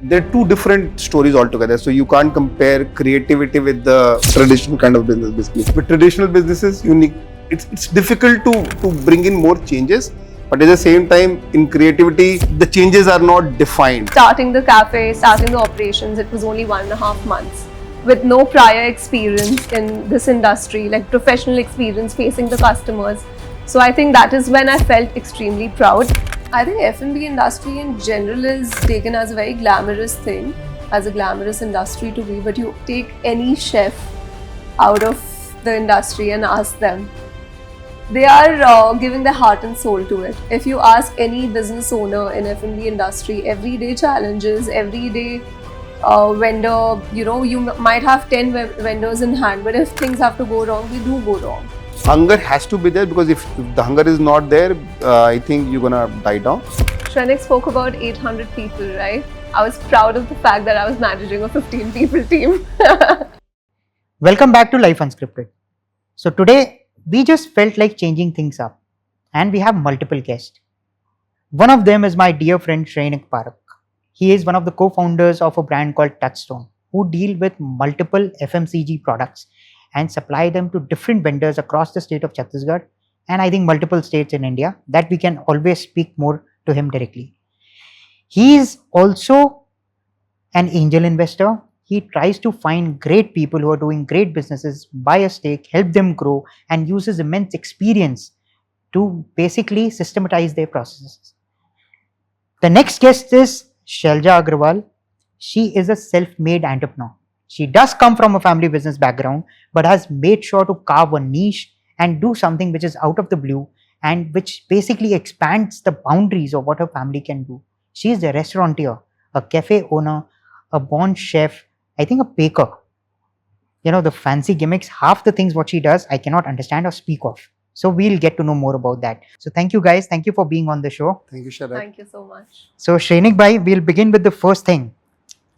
they're two different stories altogether. So you can't compare creativity with the traditional kind of business. Basically, with traditional businesses, it's difficult to bring in more changes. But at the same time, in creativity, the changes are not defined. Starting the cafe, starting the operations, it was only 1.5 months. With no prior experience in this industry, like professional experience facing the customers. So I think that is when I felt extremely proud. I think F&B industry in general is taken as a very glamorous thing, as a glamorous industry to be, but you take any chef out of the industry and ask them, they are giving their heart and soul to it. If you ask any business owner in F&B industry, everyday challenges, everyday vendor, you might have 10 vendors in hand, but if things have to go wrong, they do go wrong. Hunger has to be there, because if the hunger is not there, I think you're gonna die down. Shrenik spoke about 800 people, right? I was proud of the fact that I was managing a 15 people team. Welcome back to Life Unscripted. So today we just felt like changing things up, and we have multiple guests. One of them is my dear friend Shrenik Parakh. He is one of the co-founders of a brand called Touchstone, who deal with multiple FMCG products and supply them to different vendors across the state of Chhattisgarh and I think multiple states in India, that we can always speak more to him directly. He is also an angel investor. He tries to find great people who are doing great businesses, buy a stake, help them grow, and uses immense experience to basically systematize their processes. The next guest is Shailja Agrawal. She is a self-made entrepreneur. She does come from a family business background, but has made sure to carve a niche and do something which is out of the blue and which basically expands the boundaries of what her family can do. She is a restaurateur, a cafe owner, a born chef, I think a baker. The fancy gimmicks, half the things what she does, I cannot understand or speak of. So we'll get to know more about that. So thank you guys. Thank you for being on the show. Thank you, Shailja. Thank you so much. So Shrenik bhai, we'll begin with the first thing.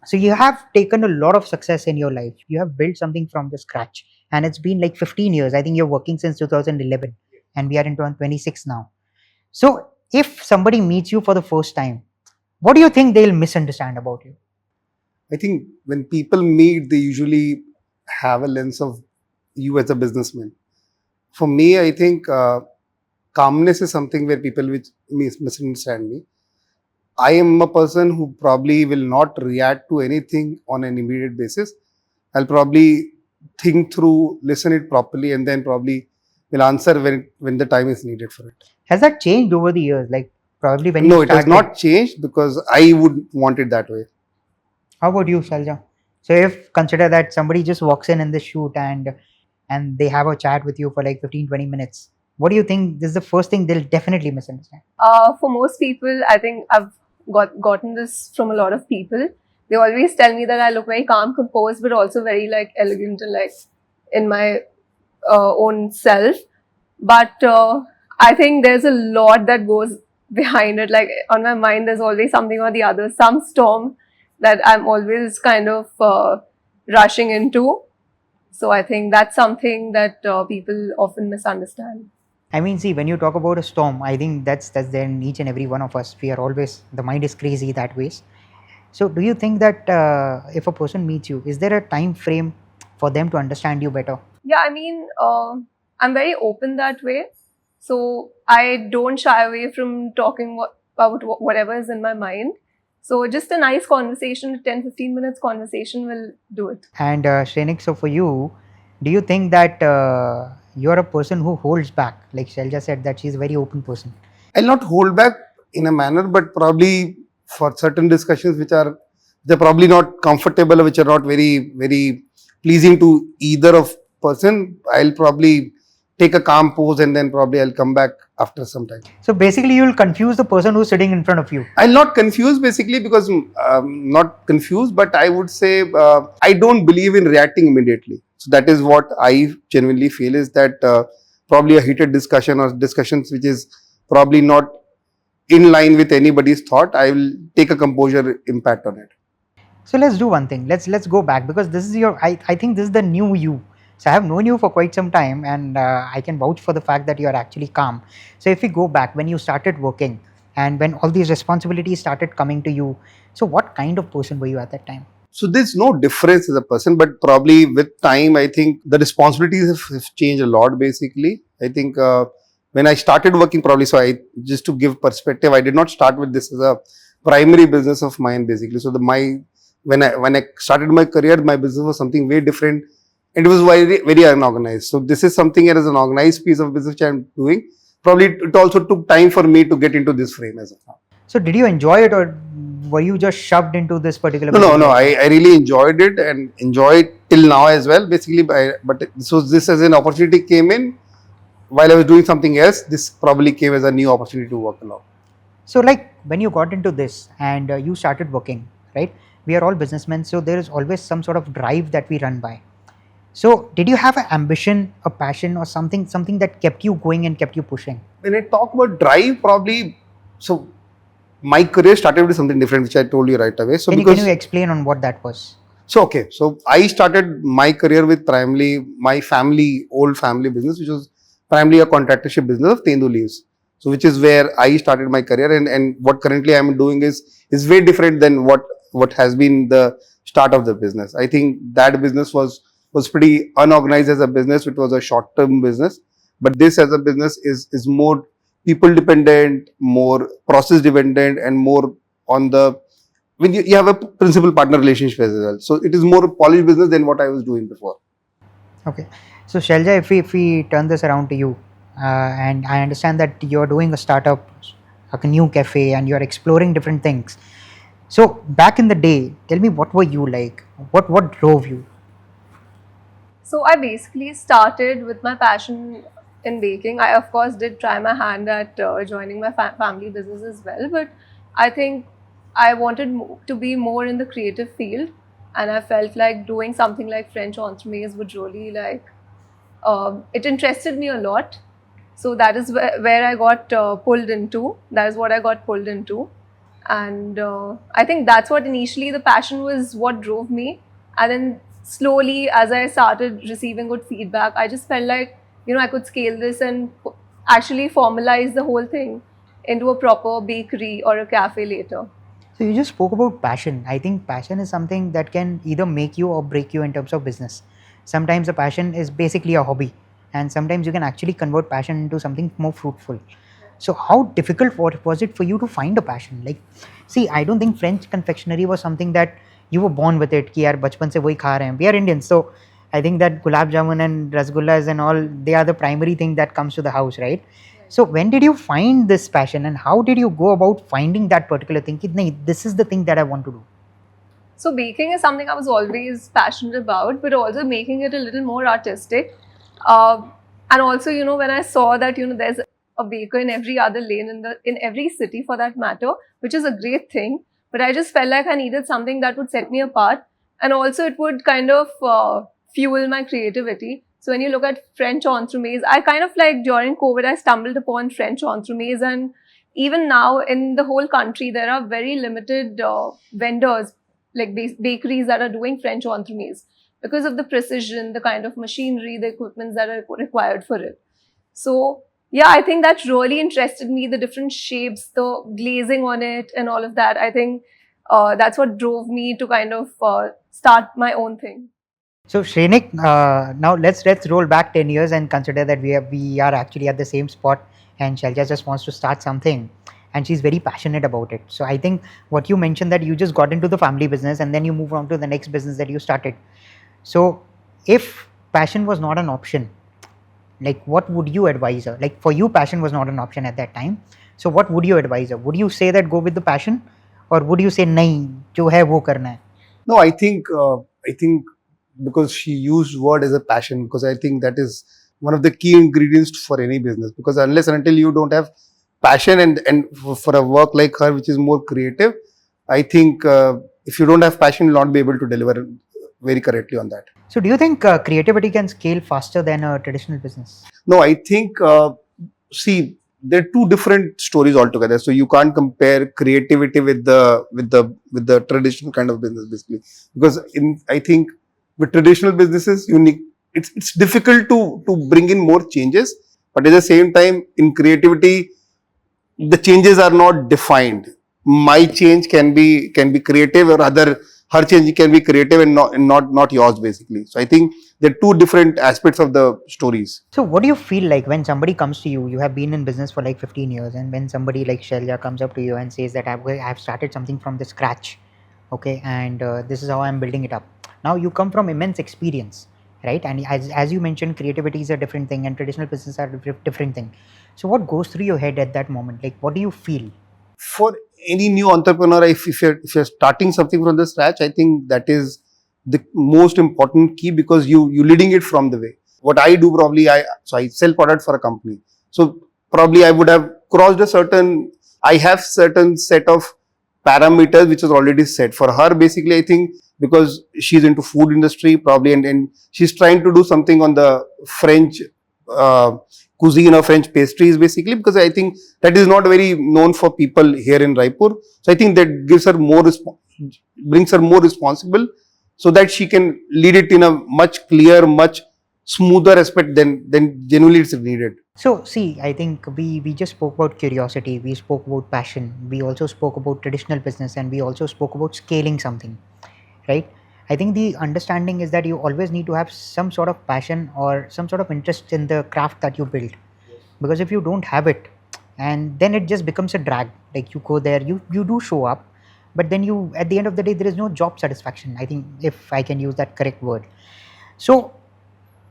So you have taken a lot of success in your life. You have built something from the scratch, and it's been like 15 years. I think you're working since 2011 and we are in 2026 now. So if somebody meets you for the first time, what do you think they'll misunderstand about you? I think when people meet, they usually have a lens of you as a businessman. For me, I think calmness is something where people misunderstand me. I am a person who probably will not react to anything on an immediate basis. I'll probably think through, listen it properly, and then probably will answer when the time is needed for it. Has that changed over the years? Like probably when No, you it has not changed, because I would want it that way. How about you, Shailja? So if consider that somebody just walks in the shoot and they have a chat with you for like 15-20 minutes, what do you think this is the first thing they'll definitely misunderstand? For most people, I think I've gotten this from a lot of people. They always tell me that I look very calm, composed, but also very like elegant and like in my own self. But I think there's a lot that goes behind it. Like on my mind, there's always something or the other, some storm that I'm always kind of rushing into. So I think that's something that people often misunderstand. I mean, see, when you talk about a storm, I think that's there in each and every one of us. We are always, the mind is crazy that ways. So do you think that if a person meets you, is there a time frame for them to understand you better? Yeah, I mean, I'm very open that way. So I don't shy away from talking about whatever is in my mind. So just a nice conversation, 10-15 minutes conversation will do it. And Shrenik, so for you, do you think that you're a person who holds back? Like Shailja said that she's a very open person. I'll not hold back in a manner, but probably for certain discussions they're probably not comfortable, or which are not very, very pleasing to either of person, I'll probably take a calm pose and then probably I'll come back after some time. So basically you'll confuse the person who's sitting in front of you. I'll not confuse basically, because not confused, but I would say I don't believe in reacting immediately. So that is what I genuinely feel, is that probably a heated discussion or discussions which is probably not in line with anybody's thought, I will take a composure impact on it. So let's do one thing. Let's go back, because this is I think this is the new you. So I have known you for quite some time, and I can vouch for the fact that you are actually calm. So if we go back, when you started working, and when all these responsibilities started coming to you, so what kind of person were you at that time? So there's no difference as a person, but probably with time, I think the responsibilities have changed a lot. Basically, I think when I started working, probably, so I just to give perspective, I did not start with this as a primary business of mine. Basically, so when I started my career, my business was something very different, and it was very unorganized. So this is something that is an organized piece of business which I'm doing. Probably it also took time for me to get into this frame as of now. So did you enjoy it, or were you just shoved into this particular No, no, business no. right I really enjoyed it and enjoy it till now as well. Basically, but so this as an opportunity came in while I was doing something else. This probably came as a new opportunity to work along. So, like when you got into this and you started working, right? We are all businessmen, so there is always some sort of drive that we run by. So, did you have an ambition, a passion, or something that kept you going and kept you pushing? When I talk about drive, probably so my career started with something different, which I told you right away. So Can you explain on what that was? So okay, so I started my career with primarily my old family business, which was primarily a contractorship business of tendu leaves. So which is where I started my career, and what currently I am doing is very different than what has been the start of the business. I think that business was pretty unorganized as a business. It was a short term business, but this as a business is more people dependent, more process dependent, and more on the when you have a principal partner relationship as well. So it is more polished business than what I was doing before. Okay. So, Shailja, if we turn this around to you, and I understand that you're doing a startup, like a new cafe, and you're exploring different things. So, back in the day, tell me what were you like? What drove you? So I basically started with my passion in baking. I of course did try my hand at joining my family business as well, but I think I wanted to be more in the creative field, and I felt like doing something like French entremets would really it interested me a lot. So that is where I got pulled into. That is what I got pulled into, and I think that's what initially the passion was what drove me, and then slowly as I started receiving good feedback, I just felt like I could scale this and actually formalize the whole thing into a proper bakery or a cafe later. So you just spoke about passion. I think passion is something that can either make you or break you in terms of business. Sometimes a passion is basically a hobby, and sometimes you can actually convert passion into something more fruitful. So how difficult was it for you to find a passion? Like, see, I don't think French confectionery was something that you were born with it. कि यार बचपन से वही खा रहे हैं. We are Indians, so I think that gulab jamun and rasgullas and all, they are the primary thing that comes to the house, right? So when did you find this passion, and how did you go about finding that particular thing? कि नहीं, this is the thing that I want to do. So baking is something I was always passionate about, but also making it a little more artistic. And also, when I saw that there's a baker in every other lane in every city for that matter, which is a great thing. But I just felt like I needed something that would set me apart, and also it would kind of fuel my creativity. So when you look at French entremets, I kind of like during COVID, I stumbled upon French entremets, and even now in the whole country, there are very limited vendors like bakeries that are doing French entremets because of the precision, the kind of machinery, the equipments that are required for it. So yeah, I think that really interested me, the different shapes, the glazing on it and all of that. I think that's what drove me to kind of start my own thing. So Shrenik, now let's roll back 10 years and consider that we are actually at the same spot, and Shailja just wants to start something, and she's very passionate about it. So I think what you mentioned, that you just got into the family business and then you move on to the next business that you started. So if passion was not an option, like what would you advise her? Like for you, passion was not an option at that time. So what would you advise her? Would you say that go with the passion, or would you say nahi, jo hai wo karna hai? No, I think because she used word as a passion, because I think that is one of the key ingredients for any business. Because unless and until you don't have passion, and for a work like her, which is more creative, I think if you don't have passion, you'll not be able to deliver very correctly on that. So do you think creativity can scale faster than a traditional business? No, I think see, they're two different stories altogether. So you can't compare creativity with the traditional kind of business, basically, because I think with traditional businesses, it's difficult to bring in more changes, but at the same time, in creativity, the changes are not defined. My change can be creative, or other her change can be creative and not yours, basically. So I think there are two different aspects of the stories. So what do you feel like when somebody comes to you? You have been in business for like 15 years, and when somebody like Shailja comes up to you and says that I've started something from the scratch, okay, and this is how I'm building it up. Now you come from immense experience, right? And as you mentioned, creativity is a different thing, and traditional business are a different thing. So what goes through your head at that moment? Like, what do you feel? For any new entrepreneur, if you're starting something from the scratch, I think that is the most important key, because you leading it from the way. What I do, probably I sell product for a company. So probably I would have crossed a certain, I have certain set of parameters which is already set for her. Basically, I think because she's into food industry probably, and she's trying to do something on the French uh, cuisine or French pastries, basically, because I think that is not very known for people here in Raipur. So I think that gives her more brings her more responsible, so that she can lead it in a much clear, much smoother aspect than genuinely it's needed. So see, I think we just spoke about curiosity, we spoke about passion, we also spoke about traditional business, and we also spoke about scaling something, right? I think the understanding is that you always need to have some sort of passion or some sort of interest in the craft that you build. Because if you don't have it, and then it just becomes a drag. Like you go there, you do show up, but then you, at the end of the day, there is no job satisfaction. I think, if I can use that correct word. So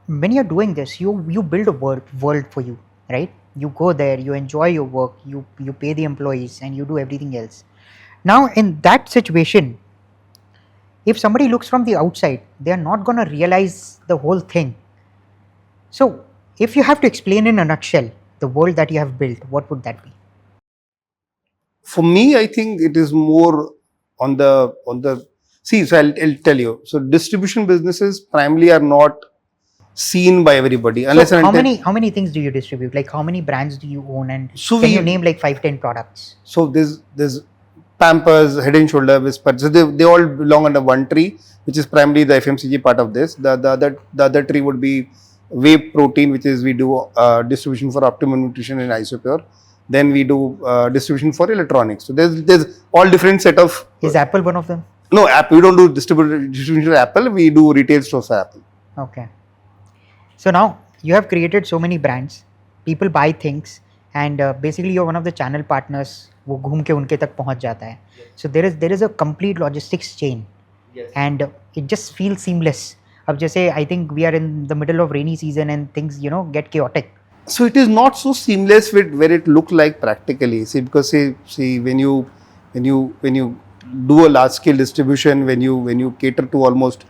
when you're doing this, you build a world for you, right? You go there, you enjoy your work, you pay the employees, and you do everything else. Now in that situation, if somebody looks from the outside, they are not going to realize the whole thing. So if you have to explain in a nutshell the world that you have built, what would that be? For me, I think it is more on the see. So I'll tell you. So distribution businesses primarily are not seen by everybody, So unless and until. how many things do you distribute? Like how many brands do you own, and So can you we name like 5-10 products? so there's Pampers, Head and Shoulder, Whisper. So they all belong under one tree, which is primarily the FMCG part of this. The other tree would be whey protein, which is we do distribution for optimum nutrition and Isopure. Then we do distribution for electronics. So there's all different set of. Is Apple one of them? No, Apple. We don't do distribution for Apple. We do retail stores for Apple. Okay. So now you have created so many brands, people buy things, and basically you're one of the channel partners. वो घूम के उनके तक पहुंच जाता है. So there is a complete logistics chain, and it just feels seamless. अब जैसे I think we are in the middle of rainy season and things get chaotic. So it is not so seamless with where it look like practically. See, because see when you do a large scale distribution, when you cater to almost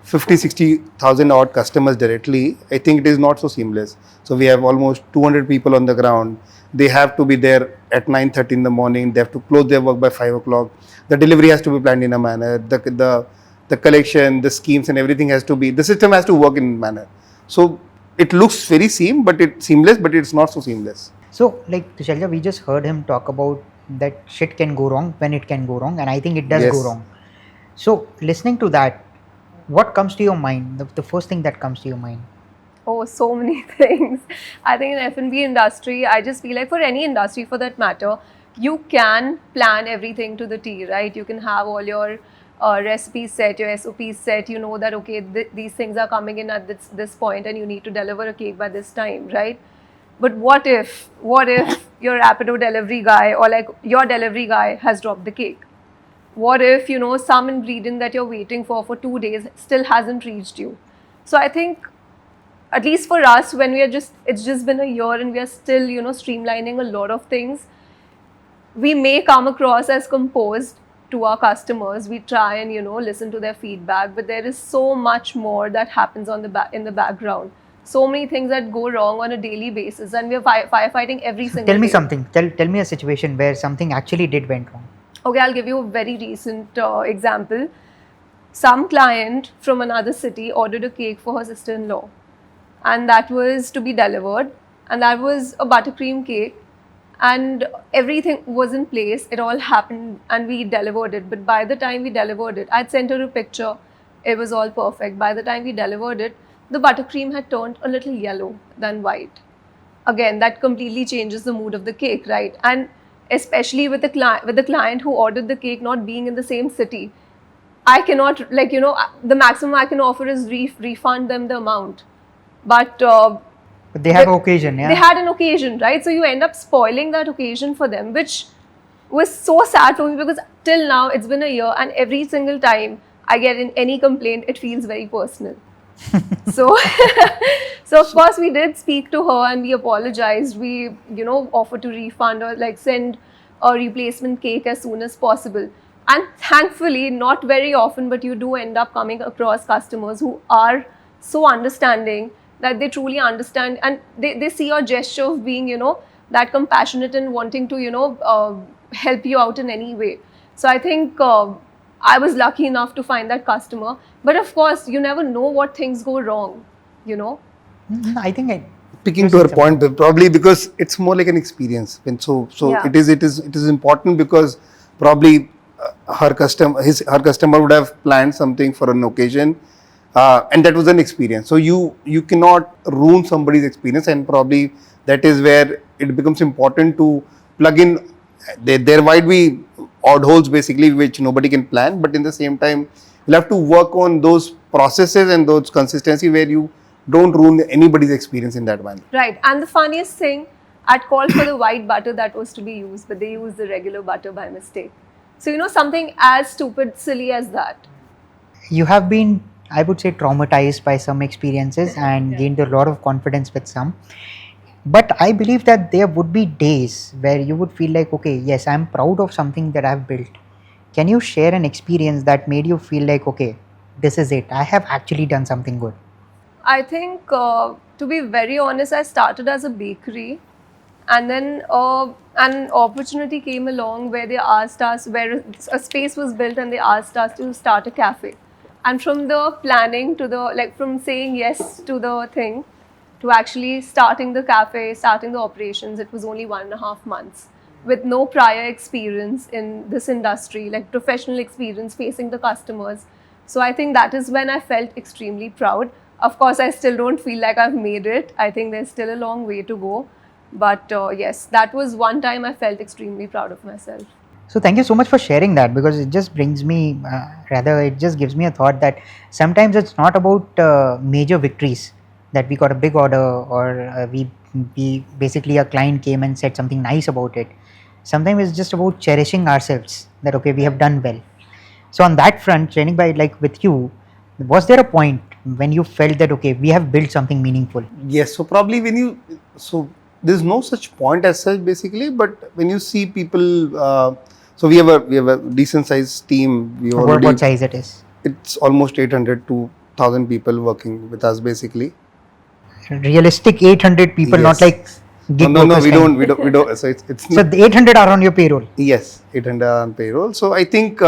50,000-60,000 odd customers directly, I think it is not so seamless. So we have almost 200 people on the ground. They have to be there at 9:30 in the morning. They have to close their work by 5 o'clock. The delivery has to be planned in a manner. The collection, the schemes, and everything has to be. The system has to work in a manner. So it looks very seamless, but it's not so seamless. So like Shailja, we just heard him talk about that shit can go wrong when it can go wrong, and I think it does Yes. go wrong. So listening to that, what comes to your mind? The first thing that comes to your mind? Oh, so many things. I think in F&B industry, I just feel like for any industry for that matter, you can plan everything to the T, right? You can have all your recipes set, your SOPs set. You know that, okay, these things are coming in at this point and you need to deliver a cake by this time, right? But what if your Rapido delivery guy or like your delivery guy has dropped the cake? What if, some ingredient that you're waiting for 2 days still hasn't reached you? So I think, at least for us, when it's just been a year and we are still, streamlining a lot of things, we may come across as composed to our customers. We try and, listen to their feedback, but there is so much more that happens in the background. So many things that go wrong on a daily basis, and we are firefighting every single day. Tell me something. Tell me a situation where something actually did went wrong. Okay, I'll give you a very recent example. Some client from another city ordered a cake for her sister-in-law, and that was to be delivered, and that was a buttercream cake, and everything was in place. It all happened and we delivered it. But by the time we delivered it, I'd sent her a picture. It was all perfect. By the time we delivered it, the buttercream had turned a little yellow than white. again, that completely changes the mood of the cake, right? And especially with the client who ordered the cake not being in the same city, I cannot, like, the maximum I can offer is refund them the amount. But But they have an occasion, yeah. they had an occasion, right? So you end up spoiling that occasion for them, which was so sad for me, because till now it's been a year, and every single time I get in any complaint, it feels very personal. So so of course we did speak to her and we apologized. We offered to refund or like send a replacement cake as soon as possible. And thankfully, not very often, but you do end up coming across customers who are so understanding, that they truly understand, and they see your gesture of being that compassionate and wanting to help you out in any way. So I think I was lucky enough to find that customer. But of course, you never know what things go wrong, I think Picking to her point, probably because it's more like an experience. And so Yeah. it is important, because probably her customer would have planned something for an occasion, and that was an experience. So you cannot ruin somebody's experience, and probably that is where it becomes important to plug in. There might be odd holes basically which nobody can plan, but in the same time you'll have to work on those processes and those consistency where you don't ruin anybody's experience in that manner. Right. And the funniest thing, I'd called for the white butter that was to be used, but they used the regular butter by mistake. So, something as stupid, silly as that. you have been, I would say, traumatized by some experiences and gained a lot of confidence with some. But I believe that there would be days where you would feel like, okay, yes, I'm proud of something that I've built. Can you share an experience that made you feel like, okay, this is it, I have actually done something good? I think, to be very honest, I started as a bakery, and then an opportunity came along where they asked us, where a space was built and they asked us to start a cafe. And from the planning to from saying yes to the thing to actually starting the cafe, starting the operations, it was only 1.5 months, with no prior experience in this industry, like professional experience facing the customers. So I think that is when I felt extremely proud. Of course, I still don't feel like I've made it. I think there's still a long way to go. But yes, that was one time I felt extremely proud of myself. So thank you so much for sharing that, because it just brings me, it just gives me a thought that sometimes it's not about major victories, that we got a big order, or we basically a client came and said something nice about it. Sometimes it's just about cherishing ourselves, that okay, we have done well. So on that front, Shrenik bhai, like with you, was there a point when you felt that okay, we have built something meaningful? Yes, so probably there's no such point as such basically, but when you see people, so we have a decent sized team. What size it is? It's almost 800 to 1,000 people working with us basically. Realistic 800 people, Yes. not like gig No, workers we kind. don't. So it's So the 800 are on your payroll. yes, 800 are on payroll. So I think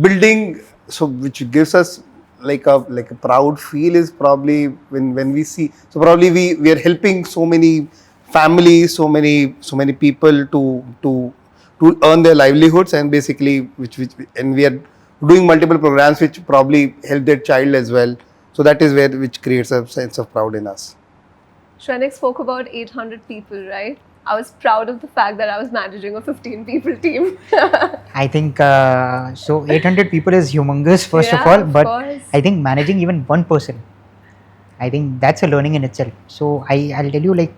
building, so which gives us like a proud feel is probably when we see. So probably we are helping so many families, so many people to earn their livelihoods, and basically which and we are doing multiple programs which probably help their child as well. So that is which creates a sense of pride in us. Shrenik spoke about 800 people, right? I was proud of the fact that I was managing a 15 people team. I think so 800 people is humongous first of Yeah, all, of but course. I think managing even one person, I think that's a learning in itself. So I'll tell you, like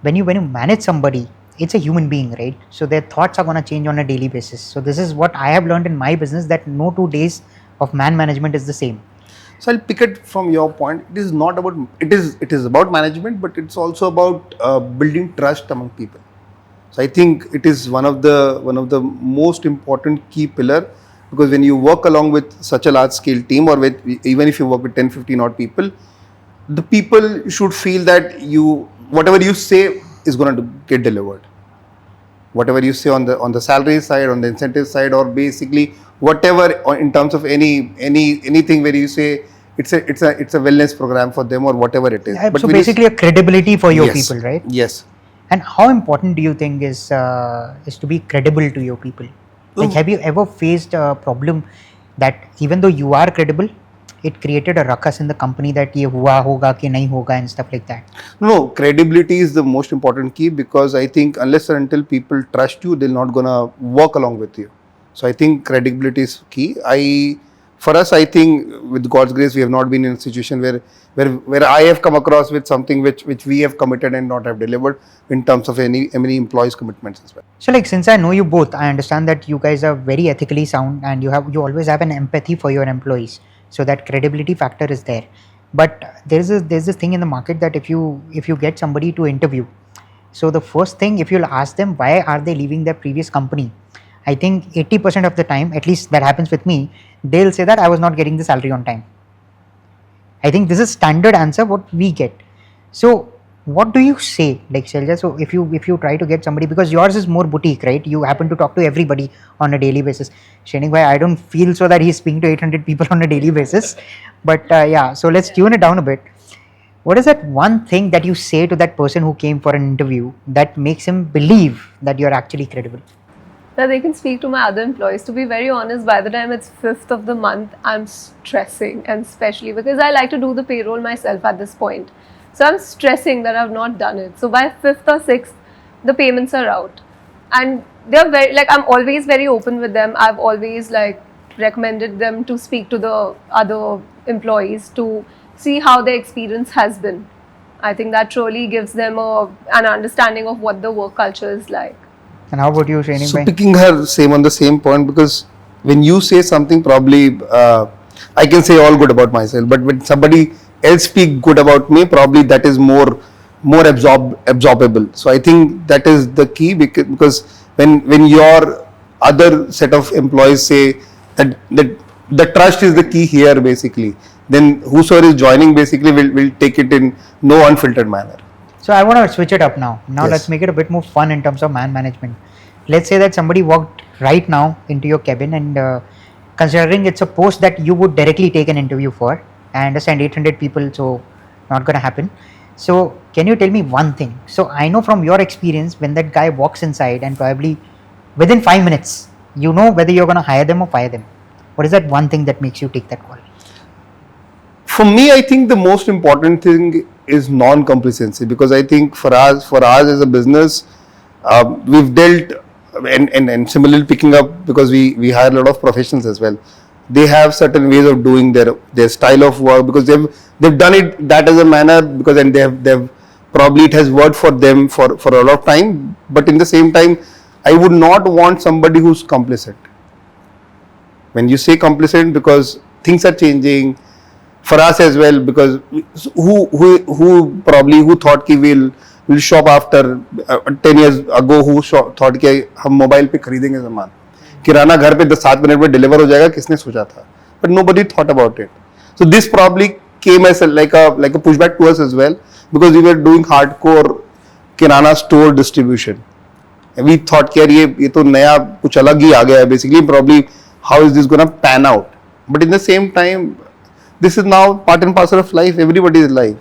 when you manage somebody, it's a human being, right? So their thoughts are going to change on a daily basis. So this is what I have learned in my business, that no 2 days of management is the same. So I'll pick it from your point. It is not about it is about management, but it's also about building trust among people. So I think it is one of the most important key pillar, because when you work along with such a large scale team, or with even if you work with 10-15 odd people, the people should feel that whatever you say is going to get delivered. Whatever you say on the salary side, on the incentive side, or basically whatever in terms of anything where you say it's a wellness program for them or whatever it is. Yeah, But so when you basically a credibility for your Yes. people, right? Yes. And how important do you think is to be credible to your people? Like, have you ever faced a problem that even though you are credible, it created a ruckus in the company that ye hua hoga ki nahi hoga and stuff like that? No, credibility is the most important key, because I think unless or until people trust you, they're not gonna work along with you. So I think credibility is key. For us, I think with God's grace, we have not been in a situation where I have come across with something which we have committed and not have delivered in terms of any employees' commitments as well. So like, since I know you both, I understand that you guys are very ethically sound and you always have an empathy for your employees. So that credibility factor is there. But there's this thing in the market that if you get somebody to interview, so the first thing, if you'll ask them why are they leaving their previous company, I think 80% of the time, at least that happens with me, they'll say that I was not getting the salary on time. I think this is standard answer what we get. So what do you say, like Shailja? So if you try to get somebody, because yours is more boutique, right? You happen to talk to everybody on a daily basis. Shrenik bhai, I don't feel so that he's speaking to 800 people on a daily basis. But yeah, so let's tune it down a bit. What is that one thing that you say to that person who came for an interview that makes him believe that you're actually credible? That they can speak to my other employees. To be very honest, by the time it's 5th of the month, I'm stressing, and especially because I like to do the payroll myself at this point. So I'm stressing that I've not done it. So by 5th or 6th, the payments are out. And they're very, like, I'm always very open with them. I've always recommended them to speak to the other employees to see how their experience has been. I think that truly gives them an understanding of what the work culture is like. And how about you, Shrenik So bhai? picking her same on the same point, because when you say something, probably I can say all good about myself, but when somebody else speak good about me, probably that is more absorbable. So I think that is the key, because when your other set of employees say that the trust is the key here, basically, then whosoever is joining basically will take it in no unfiltered manner. So I want to switch it up now. Now Yes. let's make it a bit more fun in terms of man management. Let's say that somebody walked right now into your cabin and considering it's a post that you would directly take an interview for, I understand 800 people, so not going to happen. So can you tell me one thing? So I know from your experience, when that guy walks inside and probably within 5 minutes, you know whether you're going to hire them or fire them. What is that one thing that makes you take that call? For me, I think the most important thing is non-complacency, because I think for us as a business, we've dealt and similarly picking up, because we hire a lot of professionals as well. They have certain ways of doing their style of work, because they've done it that as a manner, because and they've probably it has worked for them for a lot of time. But in the same time, I would not want somebody who's complacent. When you say complacent, because things are changing for us as well, because who thought कि we'll shop after 10 years ago, thought कि हम mobile पे खरीदेंगे सामान, किराना घर पे 7 minute में deliver हो जाएगा, किसने सोचा था? But nobody thought about it. So this probably came as like a pushback to us as well, because we were doing hardcore kirana store distribution. And we thought कि यार ये तो नया कुछ अलग ही आ गया है, basically probably how is this gonna pan out? But in the same time, this is now part and parcel of life. Everybody is live.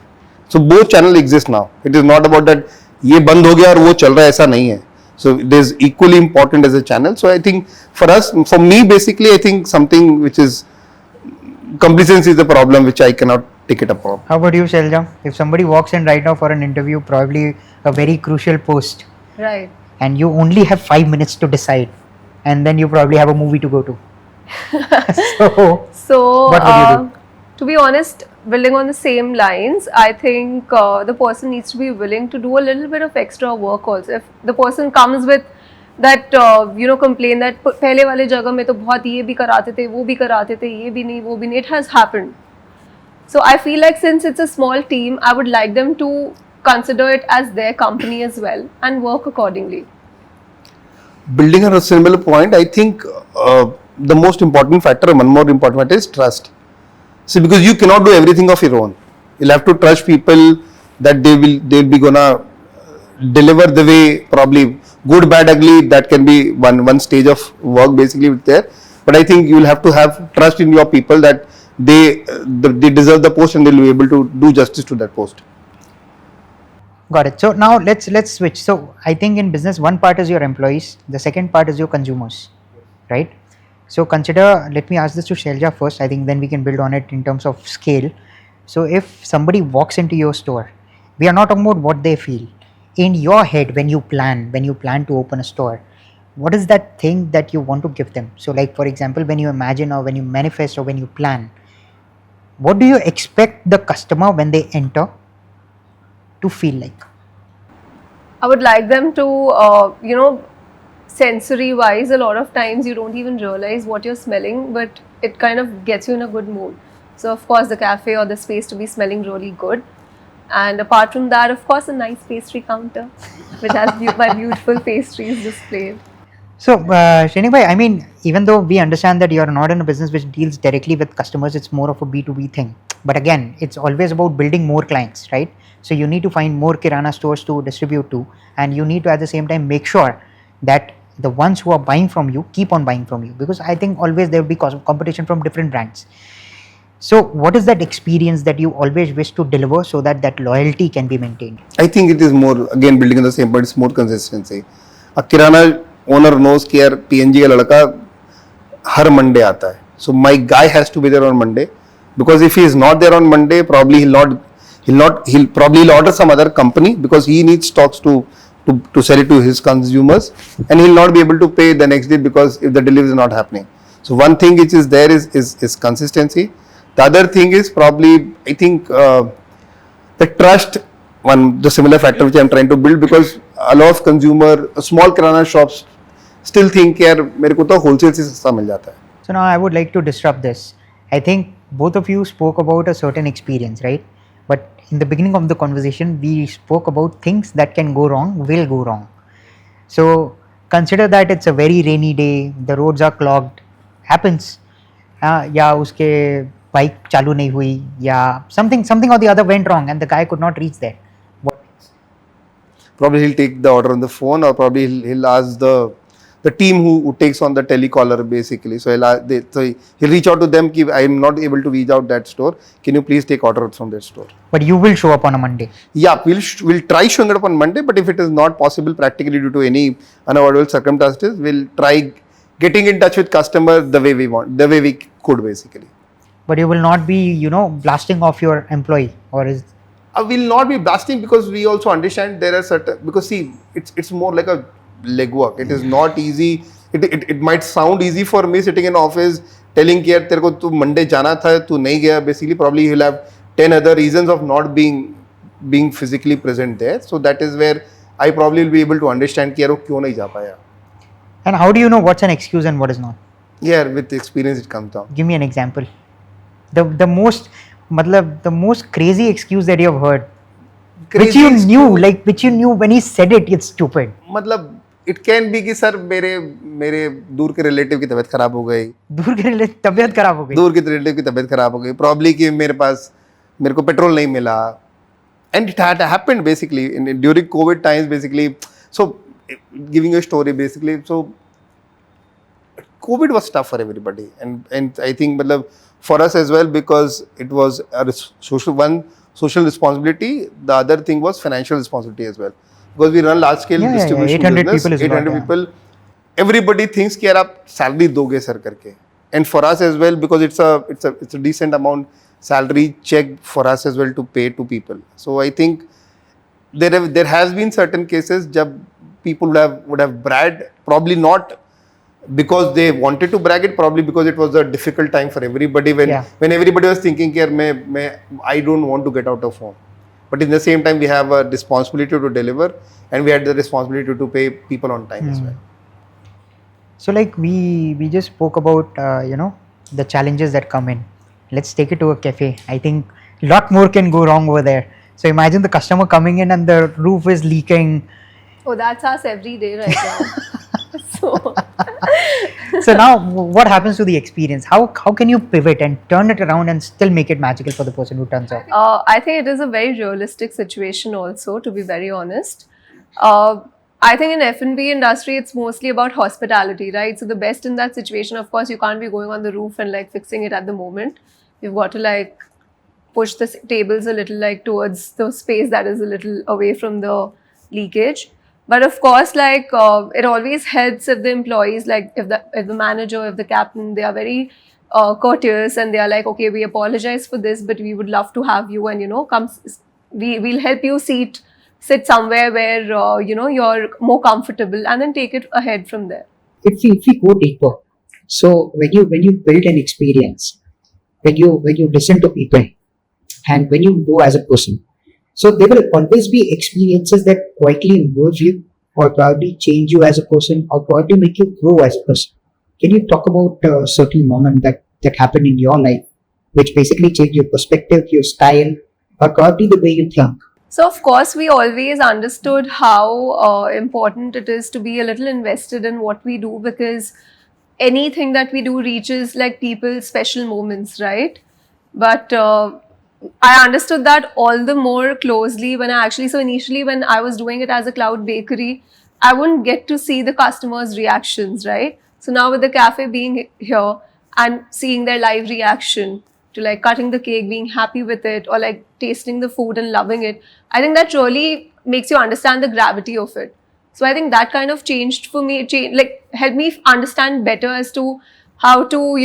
So both channel exist now. It is not about that ये बंद हो गया और वो चल रहा है, ऐसा नहीं है. So it is equally important as a channel. So I think for me basically, I think something which is complacency is the problem which I cannot take it upon. How about you, Shailja? If somebody walks in right now for an interview, probably a very crucial post, Right. and you only have 5 minutes to decide, and then you probably have a movie to go to. So, what would you do? To be honest, building on the same lines, I think the person needs to be willing to do a little bit of extra work also. If the person comes with that, complain that पहले वाले जगह में तो बहुत ये भी कराते थे, वो भी कराते थे, ये भी नहीं, वो भी नहीं, it has happened. So I feel like since it's a small team, I would like them to consider it as their company as well and work accordingly. Building on a similar point, I think the most important factor, one more important factor, is trust. See, because you cannot do everything of your own. You'll have to trust people that they'll be gonna deliver the way, probably good, bad, ugly. That can be one stage of work basically there. But I think you'll have to have trust in your people that they deserve the post and they'll be able to do justice to that post. Got it. So now let's switch. So I think in business, one part is your employees, the second part is your consumers, right? So consider, let me ask this to Shailja first. I think then we can build on it in terms of scale. So if somebody walks into your store, we are not talking about what they feel. In your head, when you plan to open a store, what is that thing that you want to give them? So like for example, when you imagine or when you manifest or when you plan, what do you expect the customer when they enter to feel like? I would like them to, sensory wise, a lot of times you don't even realize what you're smelling, but it kind of gets you in a good mood. So, of course, the cafe or the space to be smelling really good. And apart from that, of course, a nice pastry counter, which has my beautiful pastries displayed. So, Shrenik bhai, I mean, even though we understand that you are not in a business which deals directly with customers, it's more of a B2B thing. But again, it's always about building more clients, right? So, you need to find more Kirana stores to distribute to, and you need to at the same time make sure that the ones who are buying from you keep on buying from you, because I think always there will be competition from different brands. So, what is that experience that you always wish to deliver so that that loyalty can be maintained? I think it is more, again, building on the same, but it's more consistency. A Kirana owner knows कि यार PNG का लड़का हर Monday आता है. So my guy has to be there on Monday, because if he is not there on Monday, probably he'll order some other company because he needs stocks to sell it to his consumers, and he'll not be able to pay the next day because if the delivery is not happening. So one thing which is there is consistency. The other thing is probably, I think, the trust, the similar factor which I'm trying to build, because a lot of small kirana shops still think यार मेरे को तो wholesale से सस्ता मिल जाता है. So now I would like to disrupt this. I think both of you spoke about a certain experience, right? But in the beginning of the conversation, we spoke about things that can go wrong, will go wrong. So consider that it's a very rainy day, the roads are clogged, happens. या उसके bike चालू नहीं हुई, या something or the other went wrong and the guy could not reach there. What? Probably he'll take the order on the phone, or probably he'll ask the team who takes on the telecaller basically. So he'll reach out to them. I'm not able to reach out that store. Can you please take order from that store? But you will show up on a Monday. Yeah, we'll try showing it up on Monday. But if it is not possible practically due to any unavoidable circumstances, we'll try getting in touch with customer the way we want, the way we could basically. But you will not be, blasting off your employee, or is? Will not be blasting, because we also understand there are certain, because see, it's more like a legwork. It is not easy. It might sound easy for me sitting in office telling कि यार तेरे को तू Monday जाना था तू नहीं गया. Basically, probably he'll have 10 other reasons of not being physically present there. So that is where I probably will be able to understand कि यार वो क्यों नहीं जा पाया. And how do you know what's an excuse and what is not? Yeah, with experience it comes down. Give me an example. The most crazy excuse that you have heard, which you knew when he said it, it's stupid. मतलब it can be कि sir मेरे दूर के relative की तबीयत खराब हो गई. दूर के तबीयत खराब हो गई. दूर के रिलेटिव की तबीयत खराब हो गई. Probably कि मेरे को पेट्रोल नहीं मिला. And it had happened basically during COVID times basically. So giving you a story basically. So COVID was tough for everybody, and I think for us as well, because it was a social responsibility. The other thing was financial responsibility as well, because we run large scale distribution 800 business. people is 800 people. Everybody thinks कि यार आप salary दोगे sir करके, and for us as well, because it's a decent amount salary check for us as well to pay to people. So I think there has been certain cases जब people would have bragged, probably not because they wanted to brag it, probably because it was a difficult time for everybody when everybody was thinking कि I don't want to get out of home, but in the same time we have a responsibility to deliver, and we had the responsibility to pay people on time as well. So like we just spoke about the challenges that come in. Let's take it to a cafe. I think a lot more can go wrong over there. So imagine the customer coming in and the roof is leaking. Oh, that's us every day right now. So now what happens to the experience? How can you pivot and turn it around and still make it magical for the person who turns up? I think it is a very realistic situation also, to be very honest. I think in F&B industry, it's mostly about hospitality, right? So the best in that situation, of course, you can't be going on the roof and fixing it at the moment. You've got to push the tables a little towards the space that is a little away from the leakage. But of course, like it always helps if the employees, like if the manager, if the captain, they are very courteous and they are like, okay, we apologize for this, but we would love to have you, and we'll help you sit somewhere where you're more comfortable, and then take it ahead from there. If we go deeper, so when you build an experience, when you listen to people, and when you grow as a person, so there will always be experiences that quietly move you, or probably change you as a person, or probably make you grow as a person. Can you talk about a certain moment that happened in your life, which basically changed your perspective, your style, or probably the way you think? So, of course, we always understood how important it is to be a little invested in what we do, because anything that we do reaches like people's special moments, right? But I understood that all the more closely when so initially when I was doing it as a cloud bakery, I wouldn't get to see the customers' reactions, right? So now with the cafe being here and seeing their live reaction to like cutting the cake, being happy with it, or like tasting the food and loving it, I think that really makes you understand the gravity of it. So I think that kind of changed for me, like helped me understand better as to how to,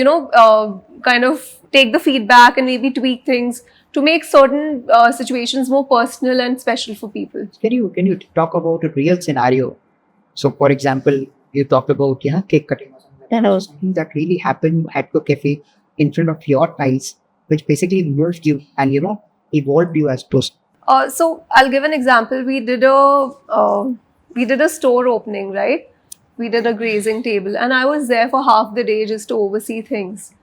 kind of take the feedback and maybe tweak things to make certain situations more personal and special for people. Can you talk about a real scenario? So, for example, you talked about cake cutting or something. And was something that really happened at the cafe in front of your eyes, which basically moved you and evolved you as a person. So I'll give an example. We did a store opening, right? We did a grazing table, and I was there for half the day just to oversee things.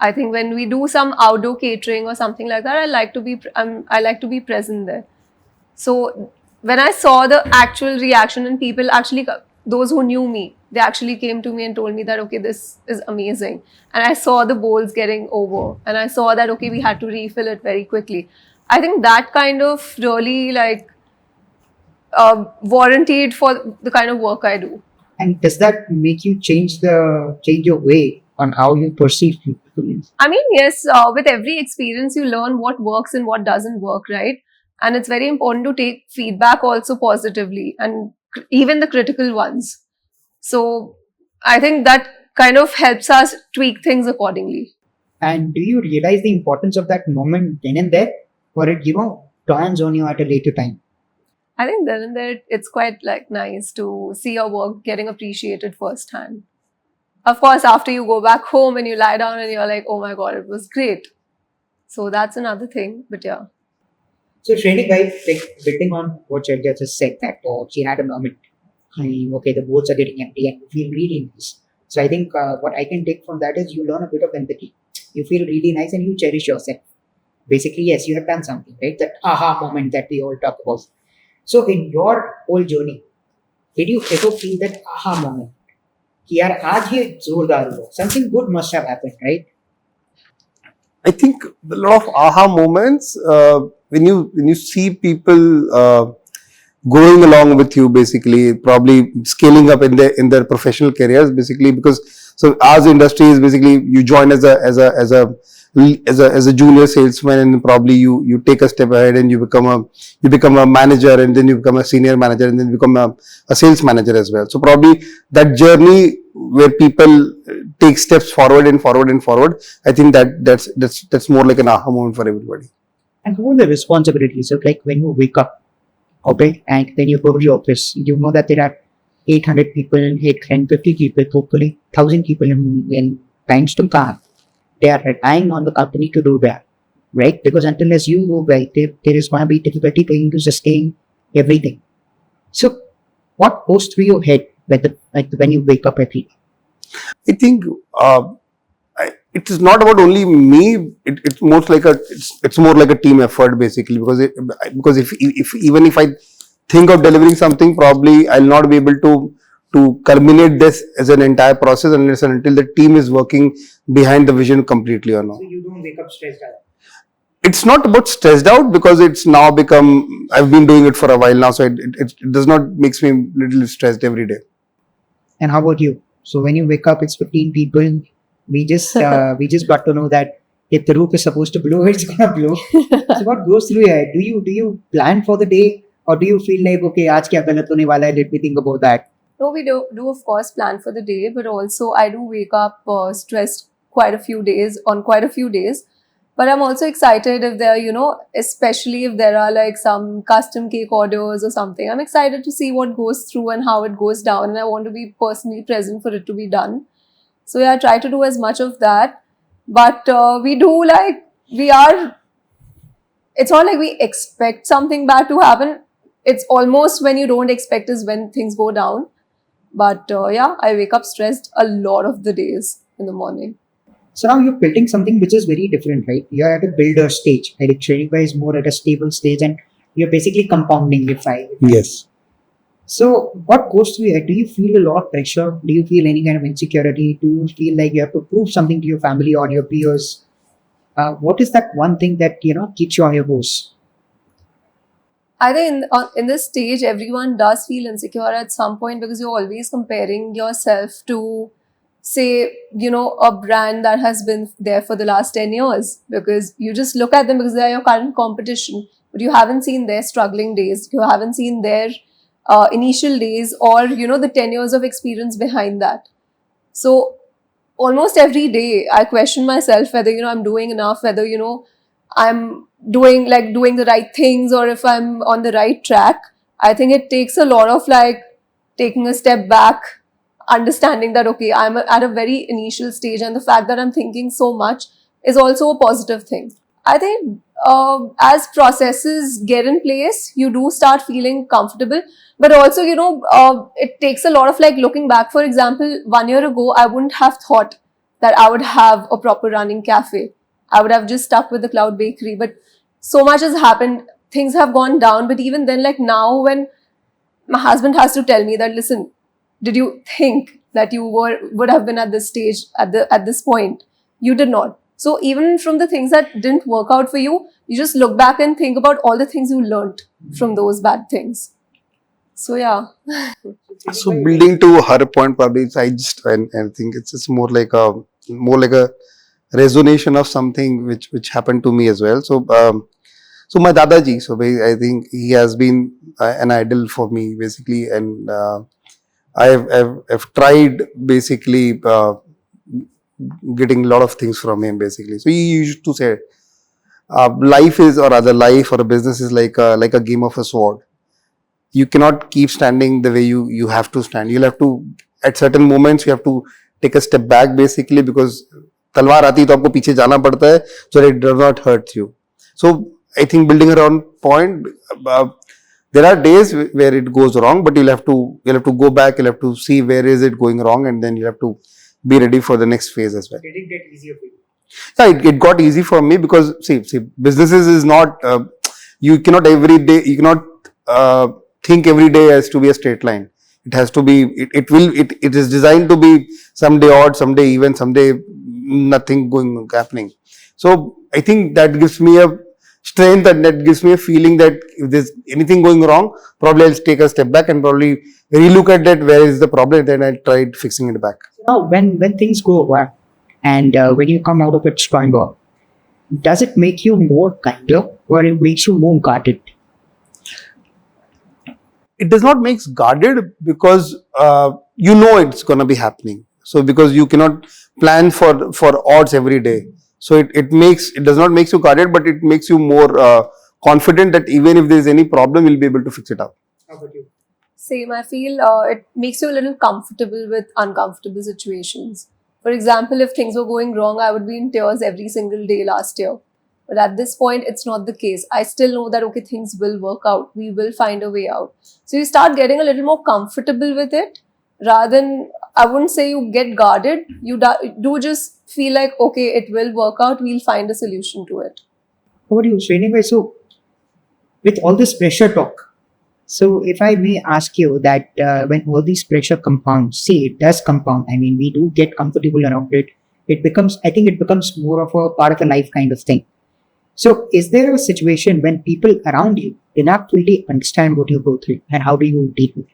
I think when we do some outdoor catering or something like that, I like to be present there. So when I saw the actual reaction and people actually, those who knew me, they actually came to me and told me that, okay, this is amazing. And I saw the bowls getting over, and I saw that, okay, we had to refill it very quickly. I think that kind of really like warranted for the kind of work I do. And does that make you change your way on how you perceive people? I mean, yes, with every experience, you learn what works and what doesn't work, right? And it's very important to take feedback also positively, and even the critical ones. So I think that kind of helps us tweak things accordingly. And do you realize the importance of that moment then and there, or it turns on you at a later time? I think then and there, it's quite like nice to see your work getting appreciated firsthand. Of course, after you go back home and you lie down and you're like, oh my God, it was great. So that's another thing. But yeah. So, Shrenik, like building on what Shailja just said, that she had a moment. Okay, the boards are getting empty and you feel really nice. So, I think what I can take from that is you learn a bit of empathy. You feel really nice and you cherish yourself. Basically, yes, you have done something, right? That aha moment that we all talk about. So, in your whole journey, did you ever feel that aha moment? कि यार आज ये जोरदार हुआ, something good must have happened, right? I think a lot of aha moments when you see people going along with you, basically probably scaling up in their professional careers, basically, because so as industry is basically you join as a junior salesman, and probably you take a step ahead and you become a manager, and then you become a senior manager, and then become a sales manager as well. So probably that journey where people take steps forward and forward and forward, I think that's more like an aha moment for everybody. And who are the responsibilities of, like, when you wake up, okay, and then you go to your office, you know that there are 800 people, 850 people, hopefully 1,000 people in times to come. They are relying on the company to do that, right? Because until as you go well, there is going to be difficulty going to sustain everything. So, what goes through your head when you wake up every day? I think it is not about only me. It's more like a team effort, basically, because if even if I think of delivering something, probably I'll not be able to culminate this as an entire process unless and until the team is working behind the vision completely or not. So you don't wake up stressed out? It's not about stressed out, because it's now become, I've been doing it for a while now, so it does not makes me a little stressed every day. And how about you? So when you wake up, it's 15 people. We just got to know that if the roof is supposed to blow, it's gonna blow. So what goes through your head? Do you plan for the day, or do you feel like, okay, आज क्या गलत होने वाला है, let me think about that? No, we do of course plan for the day, but also I do wake up stressed quite a few days on quite a few days. But I'm also excited if there, especially if there are like some custom cake orders or something. I'm excited to see what goes through and how it goes down, and I want to be personally present for it to be done. So yeah, I try to do as much of that. But we do like we are. It's not like we expect something bad to happen. It's almost when you don't expect is when things go down. But yeah, I wake up stressed a lot of the days in the morning. So now you're building something which is very different, right? You're at a builder stage. I think Shrenik is more at a stable stage, and you're basically compounding if I. Yes. So what goes through your head? Do you feel a lot of pressure? Do you feel any kind of insecurity? Do you feel like you have to prove something to your family or your peers? What is that one thing that keeps you on your toes? I think in this stage, everyone does feel insecure at some point because you're always comparing yourself to, say, a brand that has been there for the last 10 years. Because you just look at them because they're your current competition, but you haven't seen their struggling days. You haven't seen their initial days or, the 10 years of experience behind that. So almost every day, I question myself whether, I'm doing enough, whether, I'm doing the right things or if I'm on the right track. I think it takes a lot of taking a step back, understanding that, okay, I'm at a very initial stage, and the fact that I'm thinking so much is also a positive thing. I think as processes get in place, you do start feeling comfortable, but also, it takes a lot of looking back. For example, 1 year ago, I wouldn't have thought that I would have a proper running cafe. I would have just stuck with the cloud bakery, but so much has happened. Things have gone down. But even then, now, when my husband has to tell me that, listen, did you think that you would have been at this stage at this point? You did not. So even from the things that didn't work out for you, you just look back and think about all the things you learned from those bad things. So yeah. So building to her point, probably I think it's more like a resonation of something which happened to me as well. So so my dadaji, so I think he has been an idol for me basically, and I've tried basically getting a lot of things from him basically. So he used to say, life is, or other life or a business is like a game of a sword. You cannot keep standing the way you have to stand. You'll have to, at certain moments, you have to take a step back basically, because तलवार आती है तो आपको पीछे जाना पड़ता है so that it does not hurt you. So I think building around point, there are days where it goes wrong, but you'll have to go back. You'll have to see where is it going wrong, and then you have to be ready for the next phase as well. Did it get easier for you? Yeah, it got easy for me because see, businesses is not you cannot every day, you cannot think every day has to be a straight line. It has to be, it is designed to be someday odd, someday even, someday nothing happening. So I think that gives me a strength, and that gives me a feeling that if there's anything going wrong, probably I'll take a step back and probably relook at that, where is the problem, then I'll try fixing it back. Now, when things go well and when you come out of it stronger, does it make you more kinder or it makes you more guarded? It does not make guarded because it's going to be happening. So because you cannot plan for odds every day. So it does not make you guarded, but it makes you more confident that even if there is any problem, you'll be able to fix it up. How about you? Same, I feel it makes you a little comfortable with uncomfortable situations. For example, if things were going wrong, I would be in tears every single day last year. But at this point, it's not the case. I still know that, okay, things will work out. We will find a way out. So you start getting a little more comfortable with it rather than, I wouldn't say you get guarded. You do just feel like, okay, it will work out. We'll find a solution to it. How about you, Shrenik? So with all this pressure talk, so if I may ask you that when all these pressure compounds, see, it does compound. I mean, we do get comfortable around it. I think it becomes more of a part of a life kind of thing. So is there a situation when people around you do not fully understand what you go through, and how do you deal with it?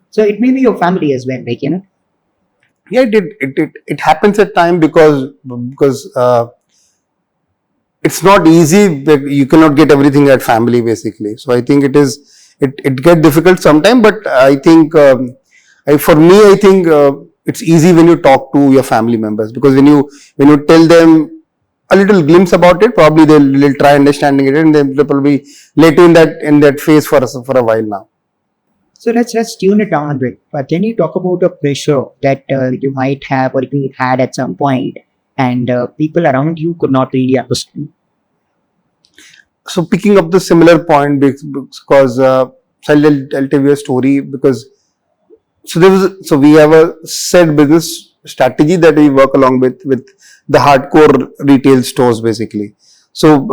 So it may be your family as well, Yeah, it happens at time because it's not easy. You cannot get everything at family basically. So I think it gets difficult sometimes. But I think for me, I think it's easy when you talk to your family members, because when you tell them a little glimpse about it, probably they'll try understanding it, and they'll probably let you in that phase for a while now. So let's tune it down a bit. But can you talk about the pressure that you might have or you had at some point, and people around you could not really understand? So picking up the similar point, because so I'll tell you a story, because so we have a set business strategy that we work along with the hardcore retail stores basically. So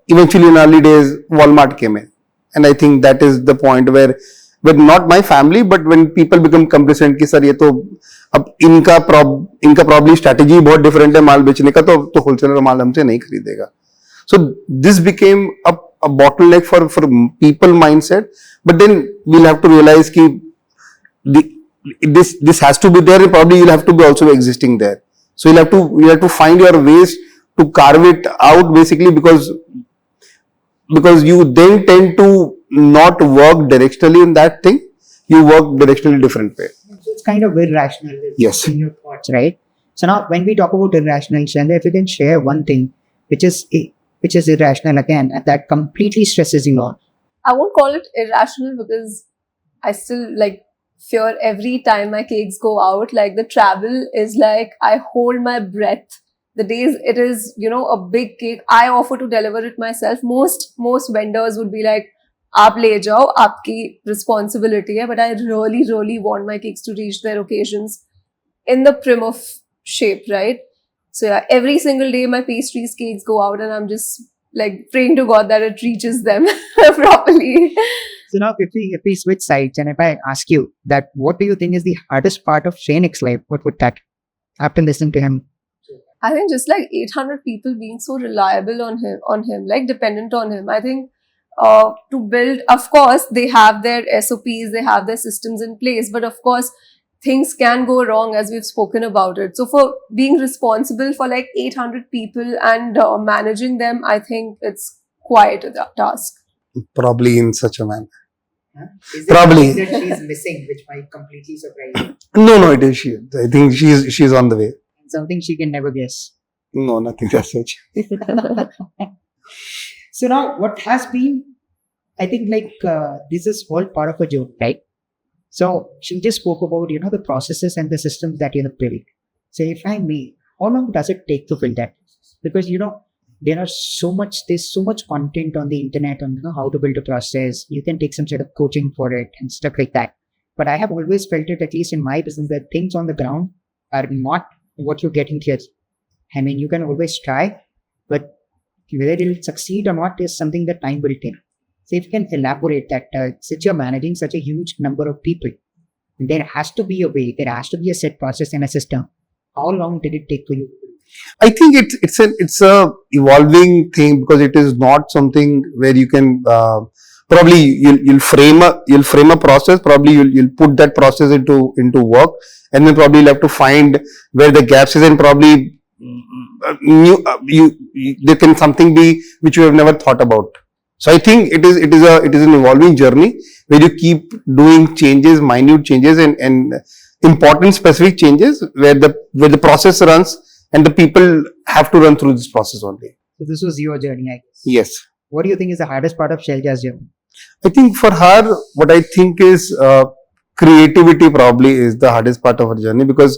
eventually in early days Walmart came in, and I think that is the point where not my family, but when people become complacent कि sir ये तो अब इनका probably strategy बहुत different है माल बेचने का, तो wholesaler माल हमसे नहीं खरीदेगा. So this became a bottleneck for people mindset. But then we'll have to realize कि this has to be there, and probably you'll have to be also existing there. So you have to find your ways to carve it out basically, because you then tend to not work directionally in that thing. You work directionally different way. So it's kind of irrational. Yes. In your thoughts, right? So now when we talk about irrational, Shailja, if you can share one thing which is irrational again, and that completely stresses you out. I won't call it irrational because I still like fear every time my cakes go out. Like the travel is like I hold my breath. The days it is, a big cake, I offer to deliver it myself. Most vendors would be like, "Aap le jao, aapki responsibility hai." But I really, really want my cakes to reach their occasions in the prim of shape, right? So yeah, every single day my pastries, cakes go out, and I'm just like praying to God that it reaches them properly. So now if we switch sides, and if I ask you that, what do you think is the hardest part of Shrenik's life? What would that, after listening to him? I think just like 800 people being so reliable on him, like dependent on him. I think to build, of course, they have their SOPs, they have their systems in place, but of course, things can go wrong, as we've spoken about it. So for being responsible for like 800 people and managing them, I think it's quite a task. Probably in such a manner. Huh? Is there Probably. something that she's missing, which might completely surprise you? No, it is she. I think she's on the way. Something she can never guess. No, nothing as such. So now, what has been, I think, this is all part of a joke, right? So she just spoke about, the processes and the systems that you have built. So if I may, how long does it take to build that? Because, there's so much content on the internet on how to build a process. You can take some sort of coaching for it and stuff like that. But I have always felt it, at least in my business, that things on the ground are not what you get in theory. I mean, you can always try, but whether it'll succeed or not is something that time will take. So if you can elaborate that, since you're managing such a huge number of people, there has to be a way, there has to be a set process and a system. How long did it take for you? I think it's a evolving thing, because it is not something where you can probably you'll frame a process. Probably you'll put that process into work, and then probably you'll have to find where the gaps is, and probably there can something be which you have never thought about. So I think it is an evolving journey where you keep doing changes, minute changes, and important specific changes where the process runs, and the people have to run through this process only. So this was your journey, I guess. Yes. What do you think is the hardest part of Shailja's journey? I think for her, what I think is creativity probably is the hardest part of her journey, because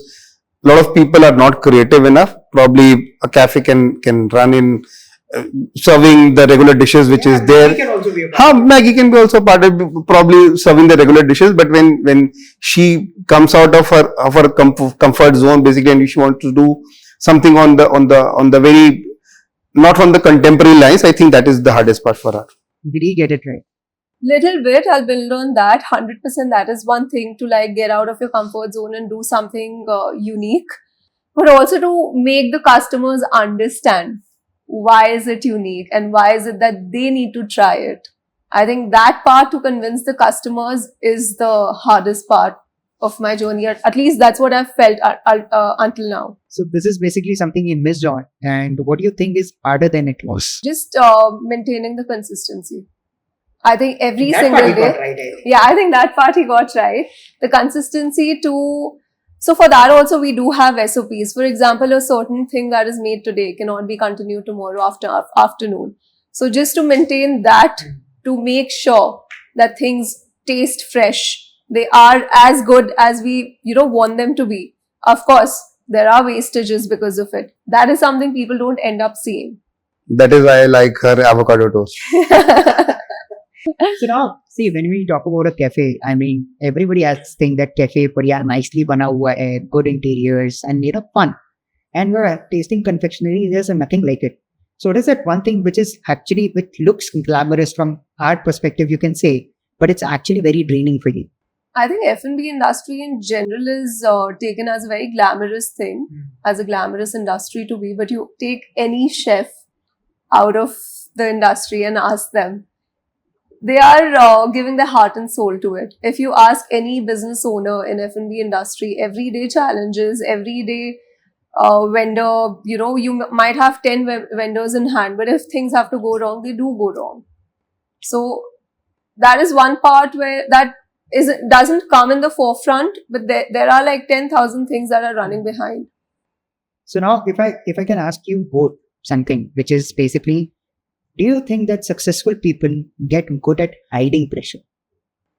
a lot of people are not creative enough. Probably a cafe can run in serving the regular dishes which is there. Maggie can also be a part. Maggie can be also part of probably serving the regular dishes, but when she comes out of her comfort zone basically, and she wants to do something on the very, not on the contemporary lines, I think that is the hardest part for her. Did he get it right? Little bit, I'll build on that. 100%, that is one thing, to like get out of your comfort zone and do something unique, but also to make the customers understand why is it unique and why is it that they need to try it. I think that part, to convince the customers, is the hardest part of my journey. At least that's what I've felt until now. So this is basically something you missed on. And what do you think is harder than it was? Just maintaining the consistency. I think every That single part you day. got right, I think. Yeah, I think that part he got right. The consistency to. So for that also we do have SOPs. For example, a certain thing that is made today cannot be continued tomorrow afternoon. So just to maintain that, to make sure that things taste fresh, they are as good as we want them to be. Of course, there are wastages because of it. That is something people don't end up seeing. That is why I like her avocado toast. So now, see, when we talk about a cafe, I mean, everybody has think that cafe, but yeah, nicely bana hua hai, good interiors, and fun. And we're tasting confectionery, there's nothing like it. So what is that one thing which looks glamorous from our perspective, you can say, but it's actually very draining for you? I think F&B industry in general is taken as a very glamorous thing, as a glamorous industry to be. But you take any chef out of the industry and ask them, they are giving their heart and soul to it. If you ask any business owner in F&B industry, everyday challenges, everyday vendor, you might have 10 vendors in hand, but if things have to go wrong, they do go wrong. So that is one part where that doesn't come in the forefront, but there are like 10,000 things that are running behind. So now, if I can ask you both something, which is basically, do you think that successful people get good at hiding pressure?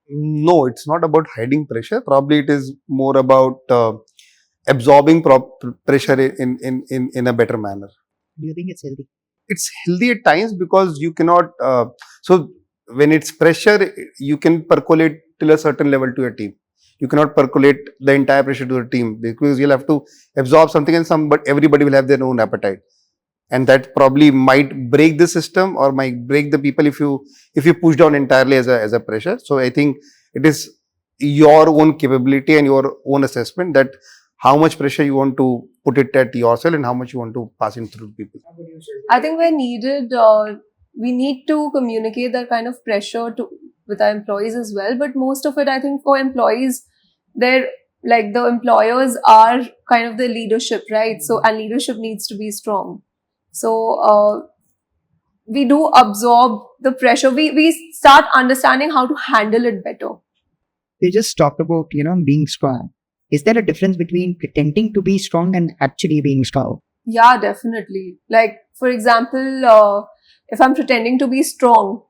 No, it's not about hiding pressure. Probably it is more about absorbing pressure in a better manner. Do you think it's healthy? It's healthy at times because you cannot. So when it's pressure, you can percolate till a certain level to your team. You cannot percolate the entire pressure to the team because you'll have to absorb something, but everybody will have their own appetite. And that probably might break the system or might break the people if you push down entirely as a pressure. So I think it is your own capability and your own assessment that how much pressure you want to put it at yourself and how much you want to pass it through people. I think we need to communicate that kind of pressure with our employees as well. But most of it, I think, for employees, they're like the employers are kind of the leadership, right? So, and leadership needs to be strong. So we do absorb the pressure. We start understanding how to handle it better. They just talked about, being strong. Is there a difference between pretending to be strong and actually being strong? Yeah, definitely. Like, for example, if I'm pretending to be strong,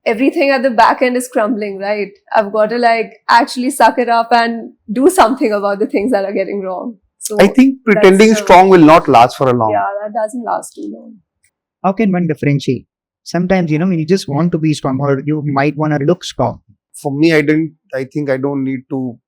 everything at the back end is crumbling, right? I've got to actually suck it up and do something about the things that are getting wrong. So I think pretending strong will not last for a long. Yeah, that doesn't last too long. How can one differentiate? Sometimes, you just want to be strong or you might want to look strong. For me, I think I don't need to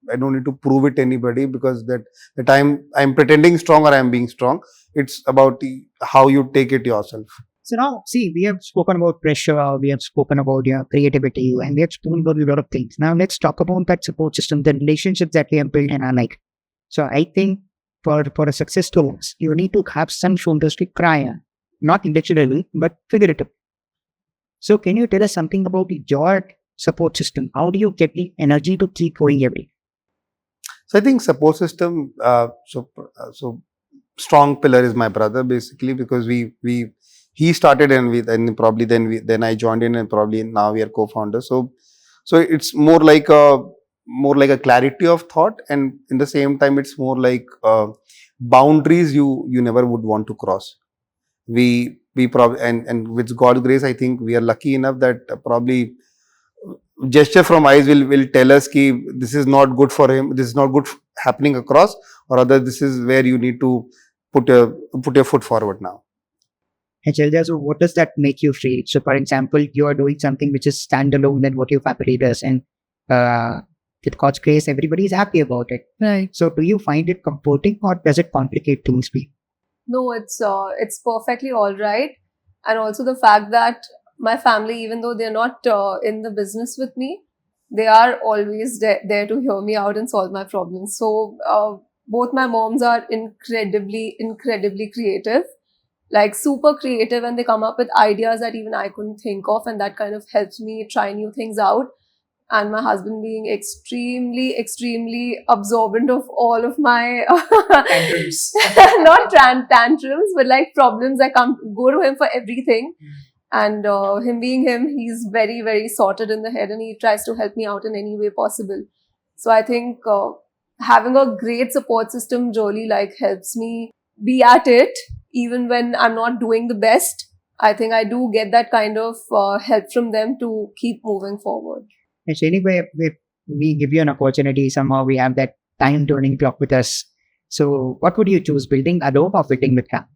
prove it to anybody because that I'm pretending strong or I'm being strong. It's about how you take it yourself. So now, see, we have spoken about pressure, we have spoken about creativity, and we have spoken about a lot of things. Now, let's talk about that support system, the relationships that we have built in our life. So I think for a success story, you need to have some shoulders to cry on, not literally, but figuratively. So can you tell us something about your support system? How do you get the energy to keep going every day? So I think support system, so strong pillar is my brother basically because he started and probably then I joined in and probably now we are co-founders. So it's more like a clarity of thought, and in the same time it's more like boundaries you never would want to cross. We probably and with God's grace, I think we are lucky enough that probably gesture from eyes will tell us ki this is not good for him, this is not good happening across, or rather this is where you need to put your foot forward now. And Shailja, so what does that make you feel? So for example, you are doing something which is standalone than what your family does, and with God's grace, everybody is happy about it. Right. So do you find it comforting or does it complicate things for you? No, it's perfectly all right. And also the fact that my family, even though they're not in the business with me, they are always there to hear me out and solve my problems. So both my moms are incredibly creative, like super creative, and they come up with ideas that even I couldn't think of, and that kind of helps me try new things out. and my husband being extremely absorbent of all of my Tantrums. not tantrums, but like problems. I go to him for everything. And him being him, he's very sorted in the head, and he tries to help me out in any way possible. So I think having a great support system really like helps me be at it, even when I'm not doing the best. I think I do get that kind of help from them to keep moving forward. And Shrenik, if we give you an opportunity, somehow we have that time turning clock with us. So what would you choose, building alone or building with family?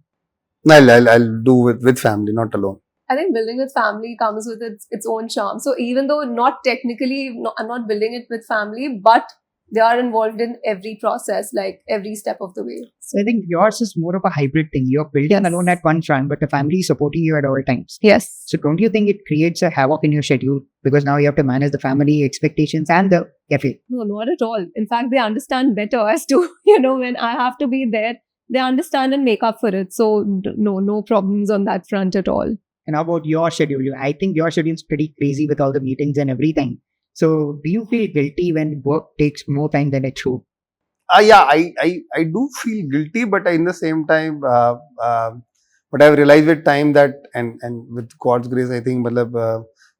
I'll do with family, not alone. I think building with family comes with its own charm. So even though not technically, I'm not building it with family, but they are involved in every process, like every step of the way. So I think yours is more of a hybrid thing. You're building alone at one front, but the family is supporting you at all times. Yes. So don't you think it creates a havoc in your schedule? Because now you have to manage the family expectations and the cafe. No, not at all. In fact, they understand better as to, when I have to be there, they understand and make up for it. So no problems on that front at all. And how about your schedule? I think your schedule is pretty crazy with all the meetings and everything. So do you feel guilty when work takes more time than it should? Yeah, I do feel guilty, but in the same time, but I've realized with time that, and with God's grace, I think, my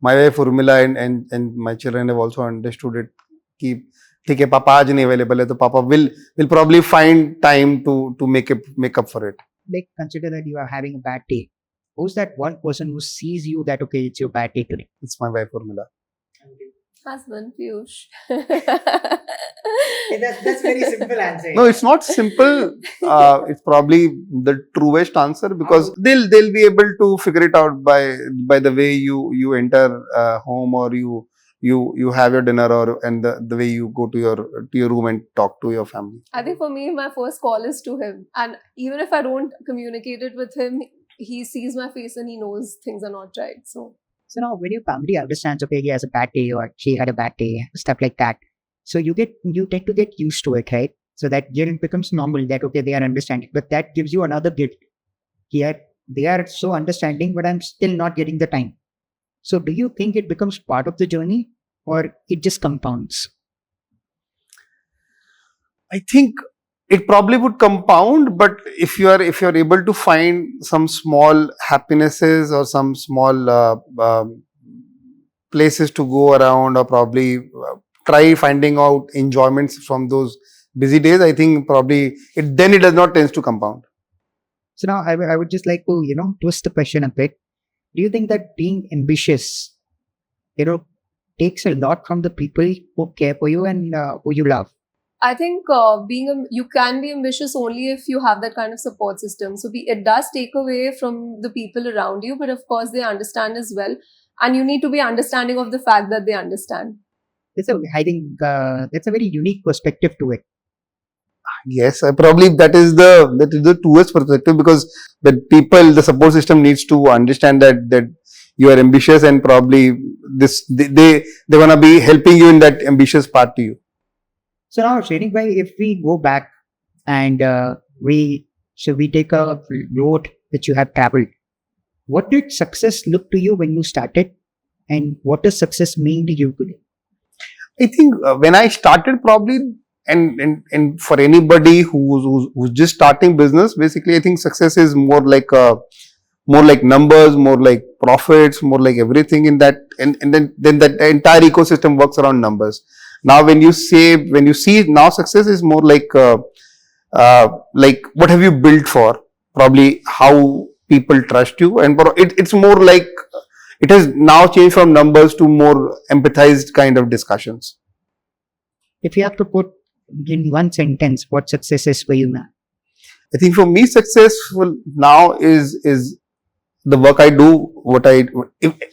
wife Urmila and my children have also understood it. Keep ठीक है पापा आज नहीं available है तो पापा will probably find time to make up for it. Like consider that you are having a bad day. Who's that one person who sees you that okay, it's your bad day today? It's my wife Urmila. Husband Piyush. That's very simple answer. No, it's not simple. It's probably the truest answer because they'll be able to figure it out by the way you enter home, or you have your dinner, and the way you go to your room and talk to your family. I think for me, my first call is to him, and even if I don't communicate it with him, he sees my face and he knows things are not right. So now when your family understands, okay, he has a bad day or she had a bad day, stuff like that. So you tend to get used to it, right? So that it becomes normal that, okay, they are understanding. But that gives you another guilt. Here, they are so understanding, but I'm still not getting the time. So do you think it becomes part of the journey or it just compounds? I think it probably would compound, but if you're able to find some small happinesses or some small places to go around, or probably try finding out enjoyments from those busy days, I think probably it does not tend to compound. So now I would just like to twist the question a bit. Do you think that being ambitious takes a lot from the people who care for you and who you love? I think you can be ambitious only if you have that kind of support system. So it does take away from the people around you, but of course they understand as well. And you need to be understanding of the fact that they understand. I think that's a very unique perspective to it. Yes, probably that is the truest perspective, because the support system needs to understand that you are ambitious, and probably they want to be helping you in that ambitious part to you. So now, Shrenik bhai, if we go back and we take a road that you have traveled, what did success look to you when you started, and what does success mean to you today? I think when I started, probably, and for anybody who's just starting business, basically, I think success is more like numbers, more like profits, more like everything in that, and then that entire ecosystem works around numbers. Now, when you see now, success is more like what have you built for? Probably how people trust you, and it's more like it has now changed from numbers to more empathized kind of discussions. If you have to put in one sentence what success is for you now? I think for me, successful now is the work I do.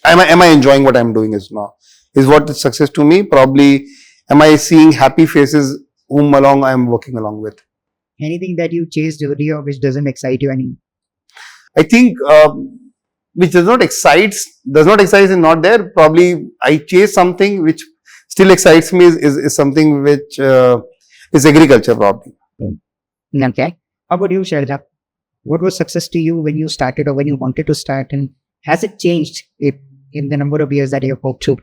Am I enjoying what I'm doing is what is success to me. Probably, am I seeing happy faces whom I'm working along with? Anything that you chased earlier which doesn't excite you anymore? I think which does not excite is not there. Probably I chase something which still excites me is something which is agriculture, probably. Okay. How about you, Shailja? What was success to you when you started or when you wanted to start, and has it changed in the number of years that you have hoped to?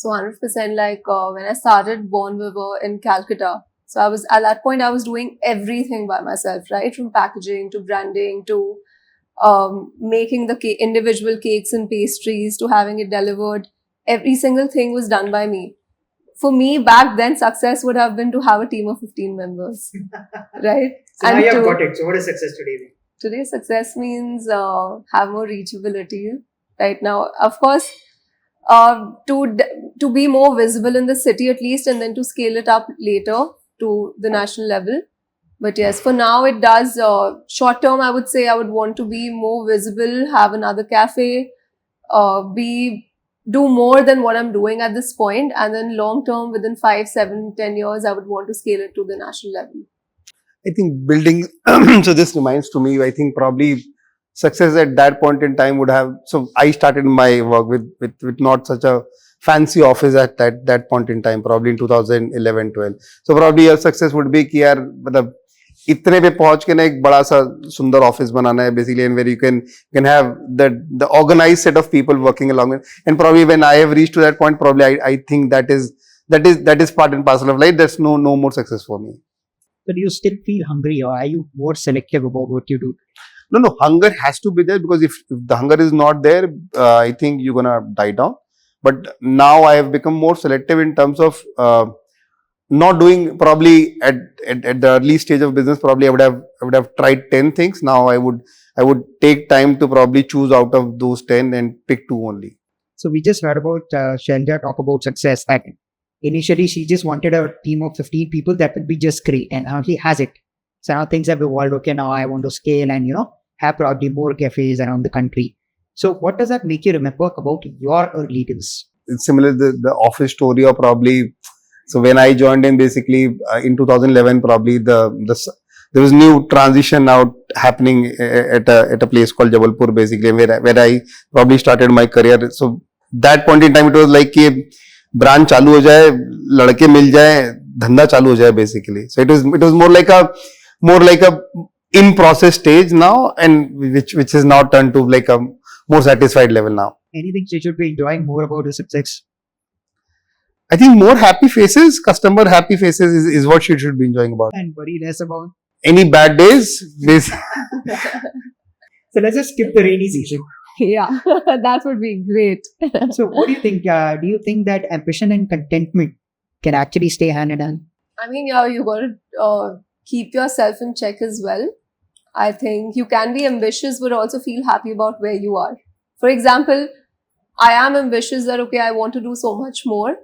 So 100% like when I started Bon Viveur in Calcutta. So at that point I was doing everything by myself, right? From packaging to branding to making the individual cakes and pastries to having it delivered. Every single thing was done by me. For me, back then, success would have been to have a team of 15 members, right? So now And you have to- got it. So what is success today? Today, success means have more reachability. Right now, of course, to be more visible in the city at least, and then to scale it up later to the national level. But yes, for now it does. Short term, I would say I would want to be more visible, have another cafe, do more than what I'm doing at this point, and then long term, within 5, 7, 10 years, I would want to scale it to the national level. I think building, so this reminds to me, I think probably success at that point in time would have, so I started my work with not such a fancy office at that point in time, probably in 2011-12. So probably your success would be कि यार मतलब इतने पे पहुंच के ना एक बड़ा सा सुंदर ऑफिस बनाना है basically, and where you can have the organized set of people working along it. And probably when I have reached to that point, probably I think that is part and parcel of life. There's no more success for me. So do you still feel hungry, or are you more selective about what you do? No, hunger has to be there, because if the hunger is not there, I think you're gonna die down. But now I have become more selective in terms of not doing, probably at the early stage of business, probably I would have tried 10 things. Now I would take time to probably choose out of those 10 and pick 2 only. So we just heard about Shailja talk about success. That initially she just wanted a team of 15 people. That would be just great, and now she has it. So now things have evolved. Okay, now I want to scale and have probably more cafes around the country. So what does that make you remember about your early days? It's similar the office story, or probably, so when I joined in, basically in 2011, probably there was new transition out happening at a place called Jabalpur, basically, where I probably started my career. So that point in time, it was like कि branch चालू हो जाए, लड़के मिल जाए, धंधा चालू हो जाए, basically. So it was more like a in process stage now, and which is now turned to like a more satisfied level now. Anything you should be enjoying more about the success? I think more happy faces, customer happy faces is what you should be enjoying about. And worry less about. Any bad days, So let's just skip the rainy season. Yeah, that would be great. So what do you think? Do you think that ambition and contentment can actually stay hand in hand? I mean, yeah, you got to keep yourself in check as well. I think you can be ambitious, but also feel happy about where you are. For example, I am ambitious that, okay, I want to do so much more,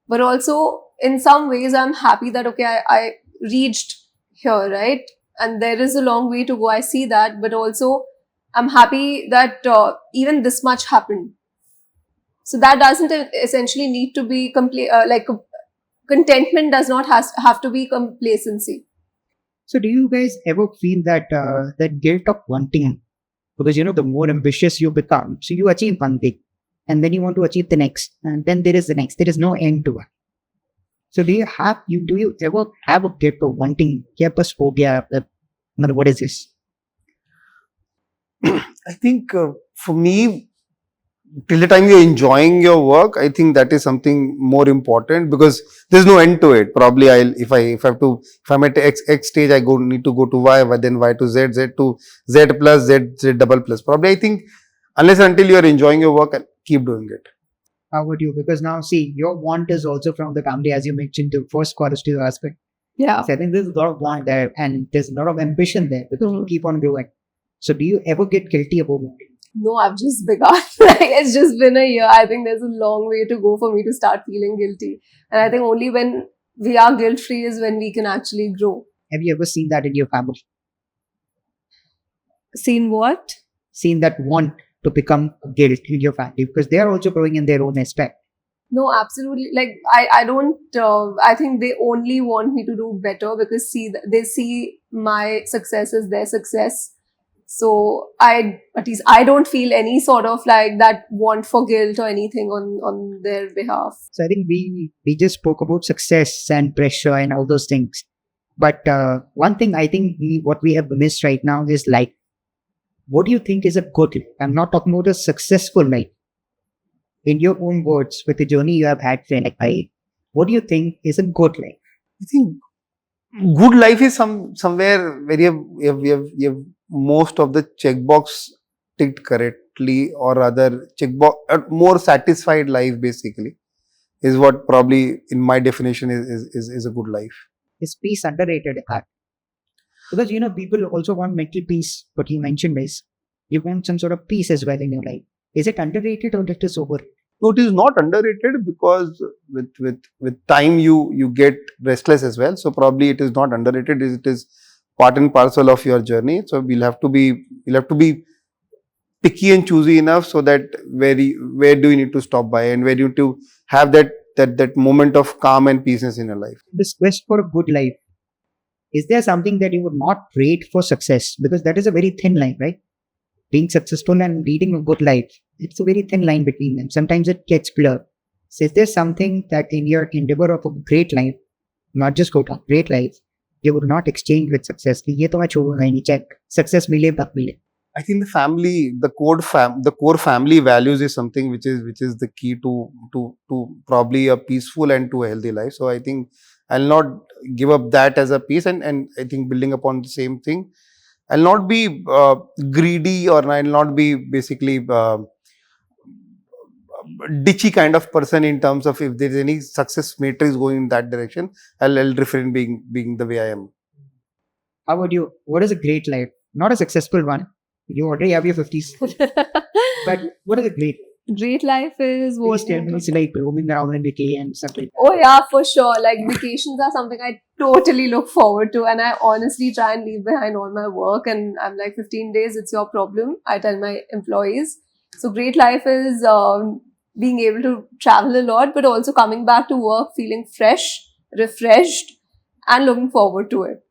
but also in some ways I'm happy that, okay, I reached here, right? And there is a long way to go. I see that, but also I'm happy that even this much happened. So that doesn't essentially need to be contentment does not have to be complacency. So do you guys ever feel that that guilt of wanting? Because the more ambitious you become, so you achieve one thing, and then you want to achieve the next, and then there is the next. There is no end to it. So do you ever have a guilt of wanting? What is this? I think for me, till the time you're enjoying your work, I think that is something more important, because there's no end to it. Probably if I'm at X stage, need to go to Y, then Y to Z, Z to Z plus, Z double plus. Probably I think unless until you're enjoying your work, keep doing it. How would you? Because now see, your want is also from the family, as you mentioned, the first qualitative aspect. Yeah. So I think there's a lot of want there, and there's a lot of ambition there, because you keep on growing. So do you ever get guilty about wanting? No, I've just begun. It's just been a year. I think there's a long way to go for me to start feeling guilty. And I think only when we are guilt-free is when we can actually grow. Have you ever seen that in your family? Seen what? Seen that want to become guilt in your family, because they are also growing in their own aspect. No, absolutely. Like, I don't, I think they only want me to do better, because they see my success as their success. So at least I don't feel any sort of like that want for guilt or anything on their behalf. So I think we just spoke about success and pressure and all those things. But one thing I think what we have missed right now is life. What do you think is a good life? I'm not talking about a successful life. in your own words, with the journey you have had, like, what do you think is a good life? I think good life is somewhere where you have most of the checkbox ticked correctly, or rather checkbox a more satisfied life basically is what probably in my definition is a good life. Is peace underrated? Because people also want mental peace. What you mentioned is you want some sort of peace as well in your life. Is it underrated or it is over? No, it is not underrated because with time you get restless as well. So probably it is not underrated. It is part and parcel of your journey. So we'll have to be picky and choosy enough so that where do you need to stop by and where do you need to have that moment of calm and peaceness in your life. This quest for a good life, is there something that you would not trade for success? Because that is a very thin line, right? Being successful and leading a good life, it's a very thin line between them. Sometimes it gets blurred. So is there something that in your endeavor of a great life, not just good, great life, you would not exchange with success? ये तो मैं छोड़ूंगा ही नहीं, check. Success मिले तब मिले. I think the core family values is something which is the key to probably a peaceful and to a healthy life. So I think I'll not give up that as a piece, and I think building upon the same thing, I'll not be greedy, or I'll not be basically ditchy kind of person in terms of if there's any success matrix going in that direction, I'll refrain being the way I am. How about you? What is a great life? Not a successful one. You already have your 50s. But what is a great? Great life is what? Please tell me, it's like roaming around in Vicky and stuff like that. Oh yeah, for sure. Like vacations are something I totally look forward to, and I honestly try and leave behind all my work. And I'm like, 15 days, it's your problem. I tell my employees. So great life is being able to travel a lot, but also coming back to work feeling fresh, refreshed, and looking forward to it.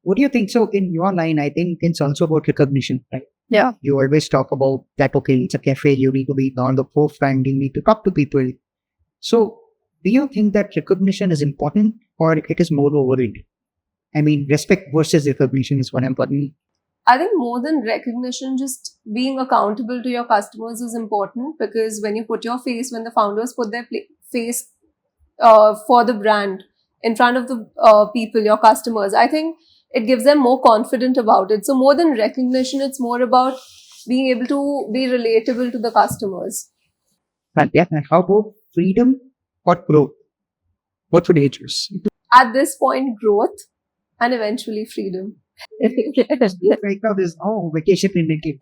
What do you think? So in your line, I think it's also about recognition, right? Yeah. You always talk about that, okay, it's a cafe, you need to be on the forefront, you need to talk to people. So do you think that recognition is important or it is more overrated? I mean, respect versus recognition is what I'm putting. I think more than recognition, just being accountable to your customers is important, because when you put your face, when the founders put their face for the brand in front of the people, your customers, I think it gives them more confident about it. So more than recognition, it's more about being able to be relatable to the customers. And yeah, and how about freedom or growth? What would you choose? At this point, growth and eventually freedom. Right now, there's no vacation in India.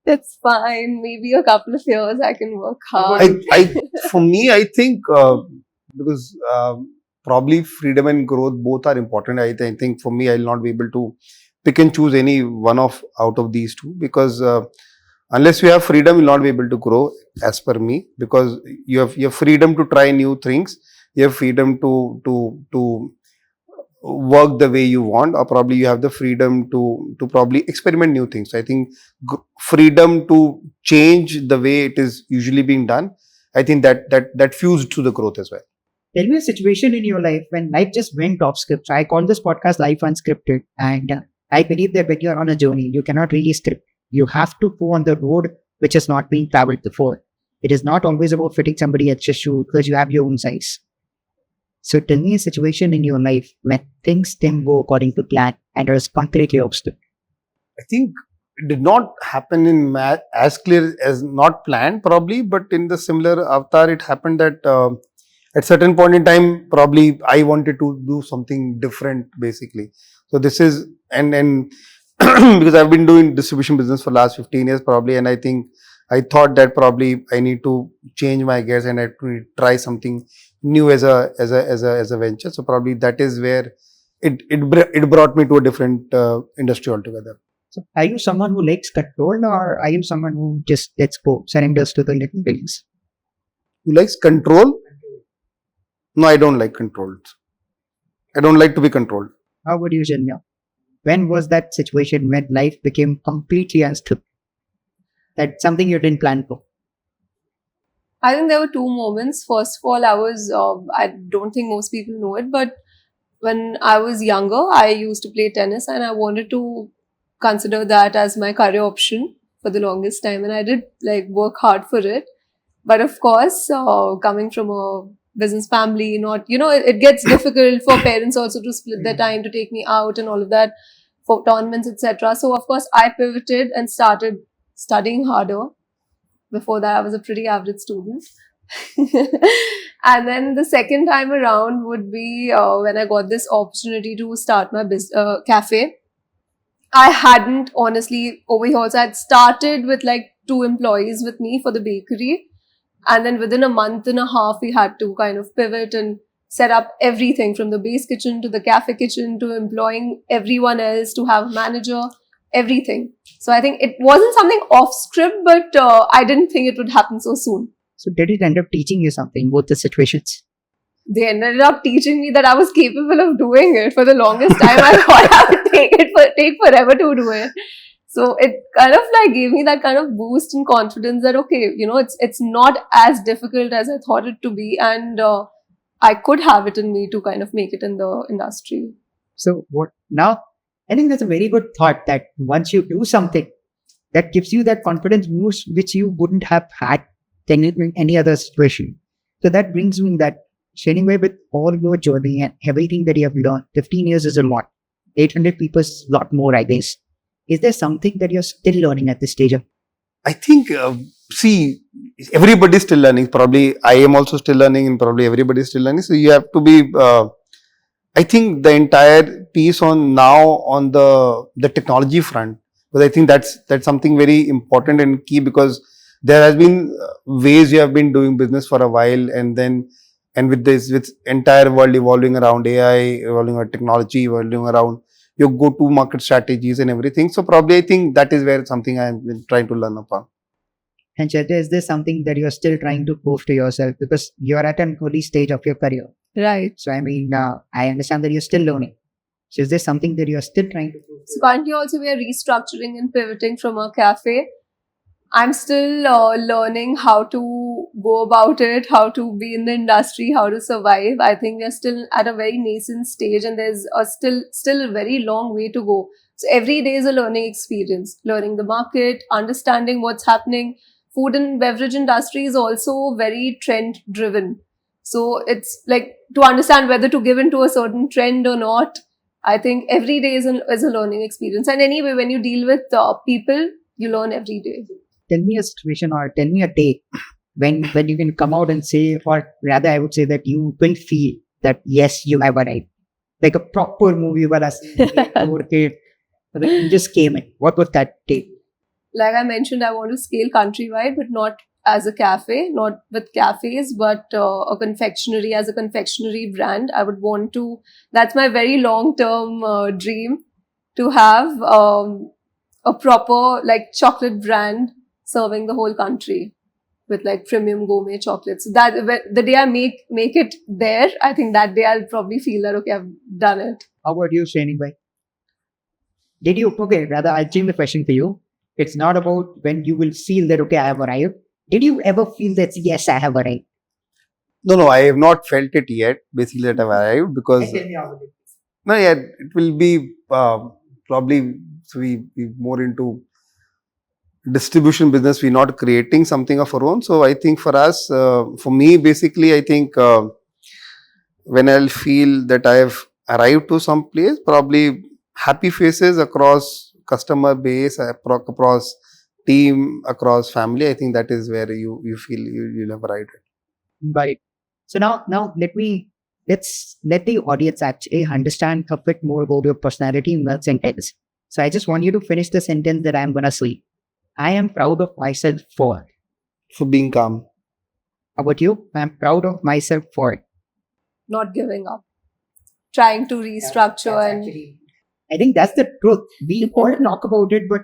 It's fine. Maybe a couple of years I can work hard. For me, I think because probably freedom and growth both are important. I think for me, I'll not be able to pick and choose any one out of these two, because unless you have freedom, you'll not be able to grow, as per me, because you have freedom to try new things, you have freedom to work the way you want, or probably you have the freedom to probably experiment new things. I think freedom to change the way it is usually being done, I think that fused to the growth as well. Tell me a situation in your life when life just went off script. I call this podcast Life Unscripted, and I believe that when you're on a journey, you cannot really script. You have to go on the road which has not been traveled before. It is not always about fitting somebody else's shoe because you have your own size. So tell me a situation in your life when things didn't go according to plan and it was completely opposite. I think it did not happen in as clear as not planned probably, but in the similar avatar, it happened that at certain point in time, probably I wanted to do something different basically. So this is, and because I've been doing distribution business for last 15 years probably, and I thought that probably I need to change my gears and I have to try something new as a venture. So probably that is where it brought me to a different industry altogether. So are you someone who likes control, or are you someone who just lets go, surrenders to the little things? Who likes control? No, I don't like controlled. I don't like to be controlled. How would you, Shailja? When was that situation when life became completely unstable? That's something you didn't plan for. I think there were two moments. First of all, I don't think most people know it, but when I was younger, I used to play tennis and I wanted to consider that as my career option for the longest time. And I did work hard for it. But of course, coming from a business family, not, it gets difficult for parents also to split their time to take me out and all of that for tournaments, etc. So of course, I pivoted and started studying harder. Before that, I was a pretty average student. And then the second time around would be when I got this opportunity to start my cafe. I hadn't, honestly, over here also, I'd started with like 2 employees with me for the bakery. And then within a month and a half, we had to kind of pivot and set up everything from the base kitchen to the cafe kitchen to employing everyone else, to have a manager, everything. So I think it wasn't something off script, but I didn't think it would happen so soon. So did it end up teaching you something, both the situations? They ended up teaching me that I was capable of doing it. For the longest time, I thought I would take forever to do it. So it kind of like gave me that kind of boost and confidence that, okay, it's not as difficult as I thought it to be. And I could have it in me to kind of make it in the industry. So what now? I think that's a very good thought, that once you do something, that gives you that confidence boost which you wouldn't have had in any other situation. So that brings me that, Shrenik, with all your journey and everything that you have learned, 15 years is a lot. 800 people is a lot more, I guess. Is there something that you're still learning at this stage? I think, everybody's still learning. Probably I am also still learning, and probably everybody's still learning. So you have to be, I think the entire piece on the technology front, because I think that's something very important and key, because there has been ways you have been doing business for a while, and with entire world evolving around AI, evolving around technology, evolving around your go-to market strategies and everything. So probably I think that is where something I've been trying to learn upon. And Shailja, is there something that you're still trying to prove to yourself, because you're at an early stage of your career? Right. So I mean, I understand that you're still learning. So is there something that you're still trying to prove? So currently also we are restructuring and pivoting from our cafe. I'm still learning how to go about it, how to be in the industry, how to survive. I think we're still at a very nascent stage, and there's still a very long way to go. So every day is a learning experience, learning the market, understanding what's happening. Food and beverage industry is also very trend driven. So it's like to understand whether to give into a certain trend or not. I think every day is a learning experience. And anyway, when you deal with people, you learn every day. Tell me a situation, or tell me a day when you can come out and say, or rather I would say that you will feel that yes, you have arrived. Like a proper movie where you just came in. What would that take? Like I mentioned, I want to scale countrywide, but not as a cafe, not with cafes, but a confectionery, as a confectionery brand. I would want to, that's my very long-term dream, to have a proper like chocolate brand serving the whole country with like premium gourmet chocolates. That the day I make it there, I think that day I'll probably feel that, okay, I've done it. How about you, Shrenik? Rather I'll change the question for you. It's not about when you will feel that, okay, I have arrived. Did you ever feel that, yes, I have arrived? No, I have not felt it yet, basically, that I've arrived, because it will be probably, so we more into distribution business. We're not creating something of our own. So I think for us, for me, basically, I think when I'll feel that I have arrived to some place, probably happy faces across customer base, across team, across family. I think that is where you feel you'll have arrived. Right. So now let's let the audience actually understand a bit more about your personality in that sentence. So I just want you to finish the sentence that I'm gonna say. I am proud of myself for being calm. How about you? I'm proud of myself for not giving up, trying to restructure. I think that's the truth. We all talk about it, but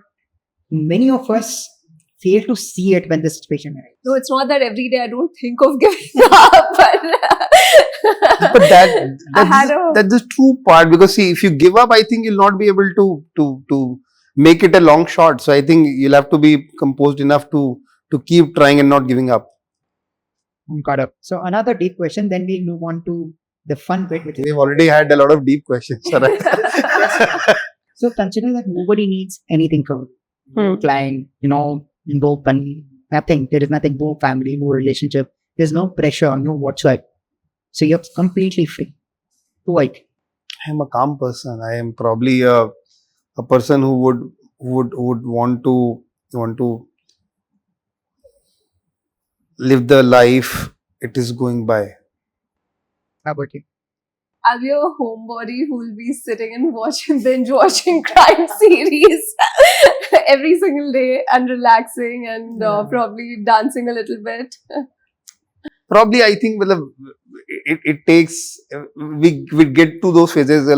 many of us fail to see it when the situation arrives. No, it's not that every day I don't think of giving up, but that's the true part, because see, if you give up, I think you'll not be able to make it a long shot. So I think you'll have to be composed enough to keep trying and not giving up. Got up. So another deep question, then we move on to the fun bit. We've already had a lot of deep questions. Right? So consider that nobody needs anything from client, open. Nothing. There is nothing, no family, no relationship. There's no pressure, no whatsoever. So you're completely free. Right. I'm a calm person. I am probably a person who would want to live the life it is going by. How about you? I'll be a homebody who will be sitting and binge watching crime series every single day and relaxing and probably dancing a little bit. Probably, I think it takes we get to those phases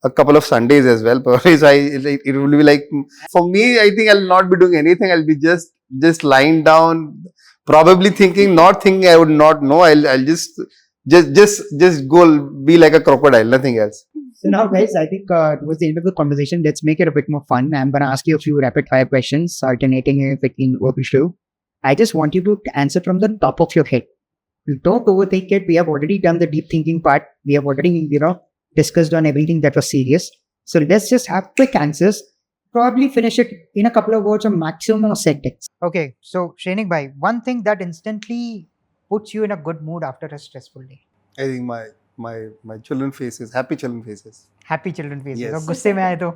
a couple of Sundays as well. Probably, so it will be like, for me, I think I'll not be doing anything. I'll be just lying down, probably not thinking. I would not know. I'll just go be like a crocodile, nothing else. So now, guys, I think towards the end of the conversation, let's make it a bit more fun. I'm going to ask you a few rapid fire questions, alternating between what we show. I just want you to answer from the top of your head. Don't overthink it. We have already done the deep thinking part. We have already, discussed on everything that was serious. So let's just have quick answers. Probably finish it in a couple of words or maximum a sentence. Okay. So Shrenik bhai, one thing that instantly puts you in a good mood after a stressful day. I think my children faces, happy children faces. Happy children faces. Yes. और गुस्से में आए तो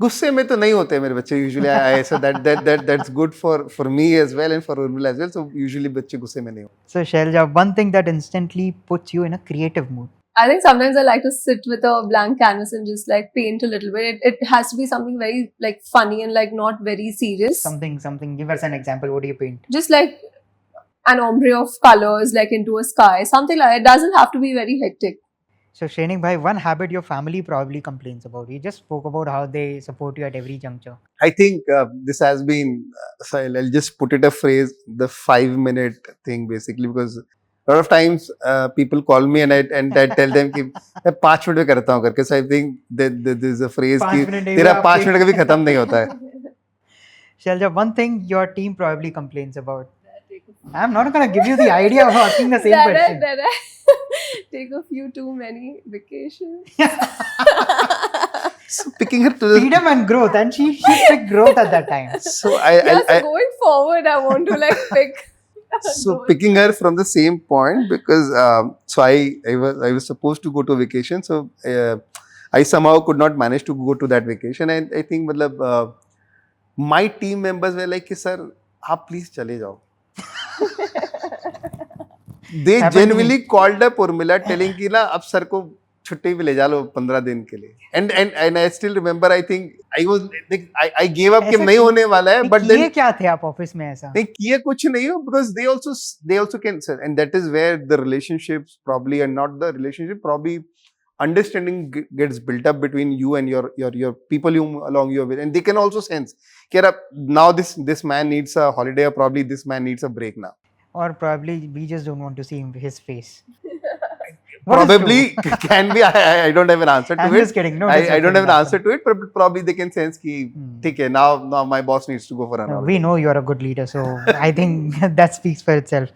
गुस्से में तो नहीं होते मेरे बच्चे usually. I say that's good for me as well and for Urmila as well. So usually बच्चे गुस्से में नहीं होते. So Shailja, one thing that instantly puts you in a creative mood. I think sometimes I like to sit with a blank canvas and just like paint a little bit. It has to be something very like funny and like not very serious. Something. Give us an example. What do you paint? Just like an ombre of colors like into a sky. Something like that. It doesn't have to be very hectic. So Shrenik bhai, one habit your family probably complains about. You just spoke about how they support you at every juncture. I think this has been, so I'll just put it a phrase, the 5-minute thing basically, because a lot of times people call me and I tell them कि मैं 5 minute में करता हूँ करके. So I think there is a phrase कि तेरा 5 minute कभी खत्म नहीं होता है. Shailja, one thing your team probably complains about. I'm not going to give you the idea of asking the same question. Take a few too many vacations. So picking her to the Freedom and growth, and she picked growth at that time. So going forward, I want to like pick. So picking her from the same point, because so I was supposed to go to a vacation, so I somehow could not manage to go to that vacation, and I think my team members were like, sir, आप please चले जाओ. They genuinely called up Urmila telling कि ना अब sir को छुट्टी पे ले जा लो 15 दिन के लिए. And I still remember, I think I gave up कि नहीं होने वाला है. But then क्या थे आप ऑफिस में ऐसा? नहीं किए कुछ नहीं हो, because they also can, and that is where the relationships probably, and not the relationship, probably understanding gets built up between you and your people you along your way, and they can also sense कि now this man needs a holiday, or probably this man needs a break now. Or probably we just don't want to see his face. Probably can be. I don't have an answer to it. I'm just kidding. No, I don't have an answer to it, but probably they can sense कि ठीक है, now my boss needs to go for an holiday. We know you're a good leader, so I think that speaks for itself.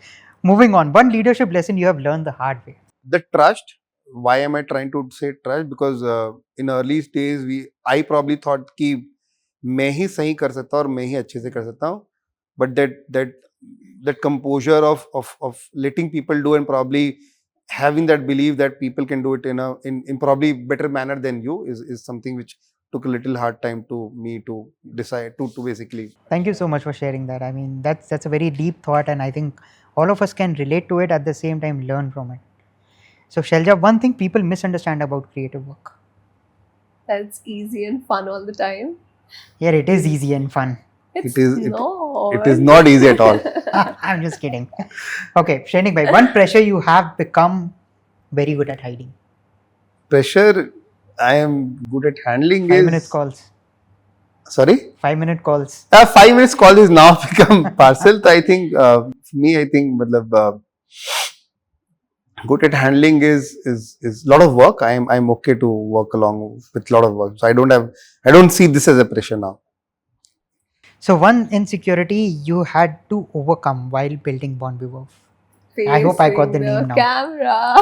Moving on, one leadership lesson you have learned the hard way. The trust. Why am I trying to say trust? Because in early days I probably thought कि मैं ही सही कर सकता हूँ और मैं ही अच्छे से कर सकता हूँ, but that composure of letting people do, and probably having that belief that people can do it in probably better manner than you is something which took a little hard time to me to decide to basically. Thank you so much for sharing that. I mean, that's a very deep thought, and I think all of us can relate to it, at the same time learn from it. So Shailja, one thing people misunderstand about creative work. That's easy and fun all the time. Yeah, it is easy and fun. It is not easy at all. I'm just kidding. Okay, Shrenik bhai, one pressure you have become very good at hiding. Pressure I am good at handling 5 minutes calls. Sorry? 5 minute calls. 5 minutes call is now become parcel. So I think for me, I think good at handling is a lot of work. I'm okay to work along with a lot of work. So I don't see this as a pressure now. So one insecurity you had to overcome while building Bon Viveur. I hope I got the name now. Camera.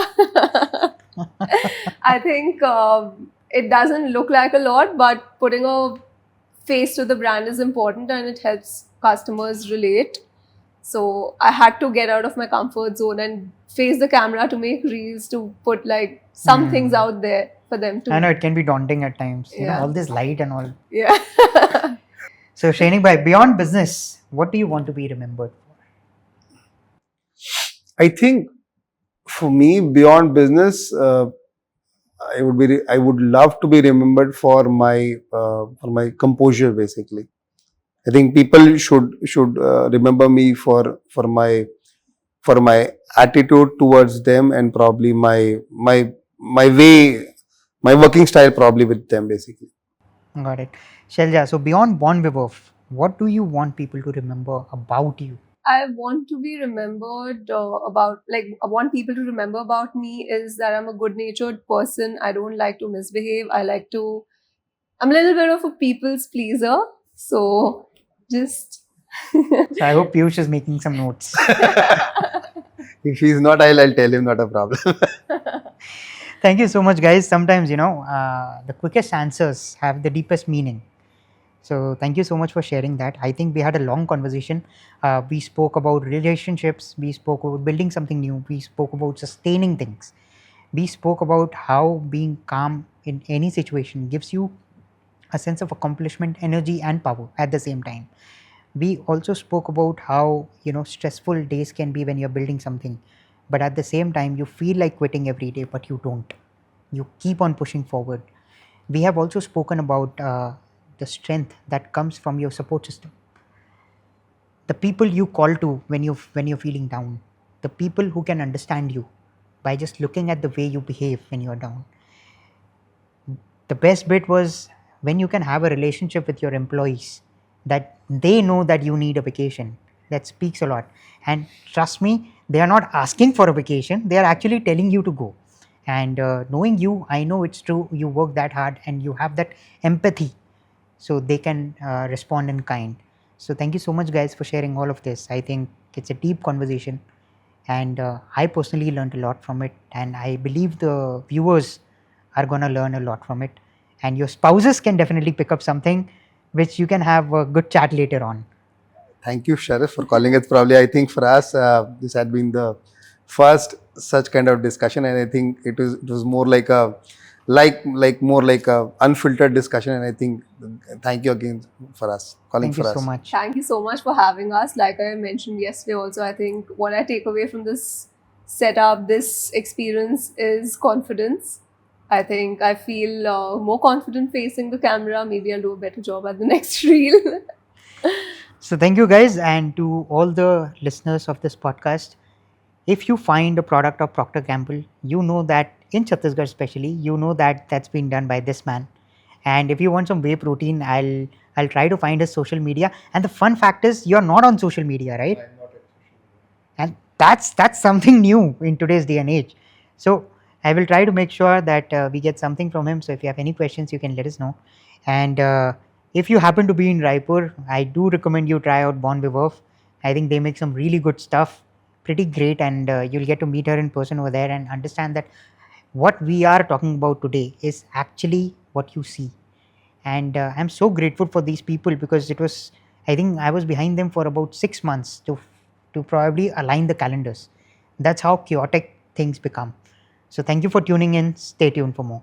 I think it doesn't look like a lot, but putting a face to the brand is important, and it helps customers relate. So I had to get out of my comfort zone and face the camera to make reels, to put like some things out there for them to. I know it can be daunting at times. Yeah. All this light and all. Yeah. So Shrenik bhai, beyond business, what do you want to be remembered for? I think for me, beyond business, I would love to be remembered for my composure. Basically, I think people should remember me for my attitude towards them, and probably my way, my working style probably with them, basically. Got it. Shailja, so beyond Bon Viveur, what do you want people to remember about you? I want to be remembered I want people to remember about me is that I'm a good natured person. I don't like to misbehave. I'm a little bit of a people's pleaser. So just. So I hope Piyush is making some notes. If he's not, I'll tell him, not a problem. Thank you so much, guys. Sometimes, the quickest answers have the deepest meaning. So thank you so much for sharing that. I think we had a long conversation. We spoke about relationships. We spoke about building something new. We spoke about sustaining things. We spoke about how being calm in any situation gives you a sense of accomplishment, energy, and power at the same time. We also spoke about how stressful days can be when you're building something, but at the same time you feel like quitting every day, but you don't. You keep on pushing forward. We have also spoken about the strength that comes from your support system, the people you call to when you're feeling down, the people who can understand you by just looking at the way you behave when you're down. The best bit was when you can have a relationship with your employees, that they know that you need a vacation. That speaks a lot. And trust me, they are not asking for a vacation, they are actually telling you to go. And knowing you, I know it's true, you work that hard and you have that empathy, so they can respond in kind. So thank you so much, guys, for sharing all of this. I think it's a deep conversation, and I personally learned a lot from it, and I believe the viewers are going to learn a lot from it, and your spouses can definitely pick up something which you can have a good chat later on. Thank you, Sharif, for calling it. Probably, I think for us, this had been the first such kind of discussion, and I think it was more like a more like a unfiltered discussion. And I think thank you again for us calling Thank you for so us. much. Thank you so much for having us. Like I mentioned yesterday also, I think what I take away from this setup, this experience is confidence. I think I feel more confident facing the camera. Maybe I'll do a better job at the next reel. So thank you, guys, and to all the listeners of this podcast. If you find a product of Procter Gamble, you know that in Chhattisgarh especially, you know that that's been done by this man. And if you want some whey protein, I'll try to find his social media. And the fun fact is, you're not on social media, right? I'm not at And that's something new in today's day and age. So I will try to make sure that we get something from him. So if you have any questions, you can let us know. And if you happen to be in Raipur, I do recommend you try out Bon Viveur. I think they make some really good stuff, pretty great, and you'll get to meet her in person over there and understand that what we are talking about today is actually what you see. And I'm so grateful for these people, because I think I was behind them for about 6 months to probably align the calendars. That's how chaotic things become. So thank you for tuning in. Stay tuned for more.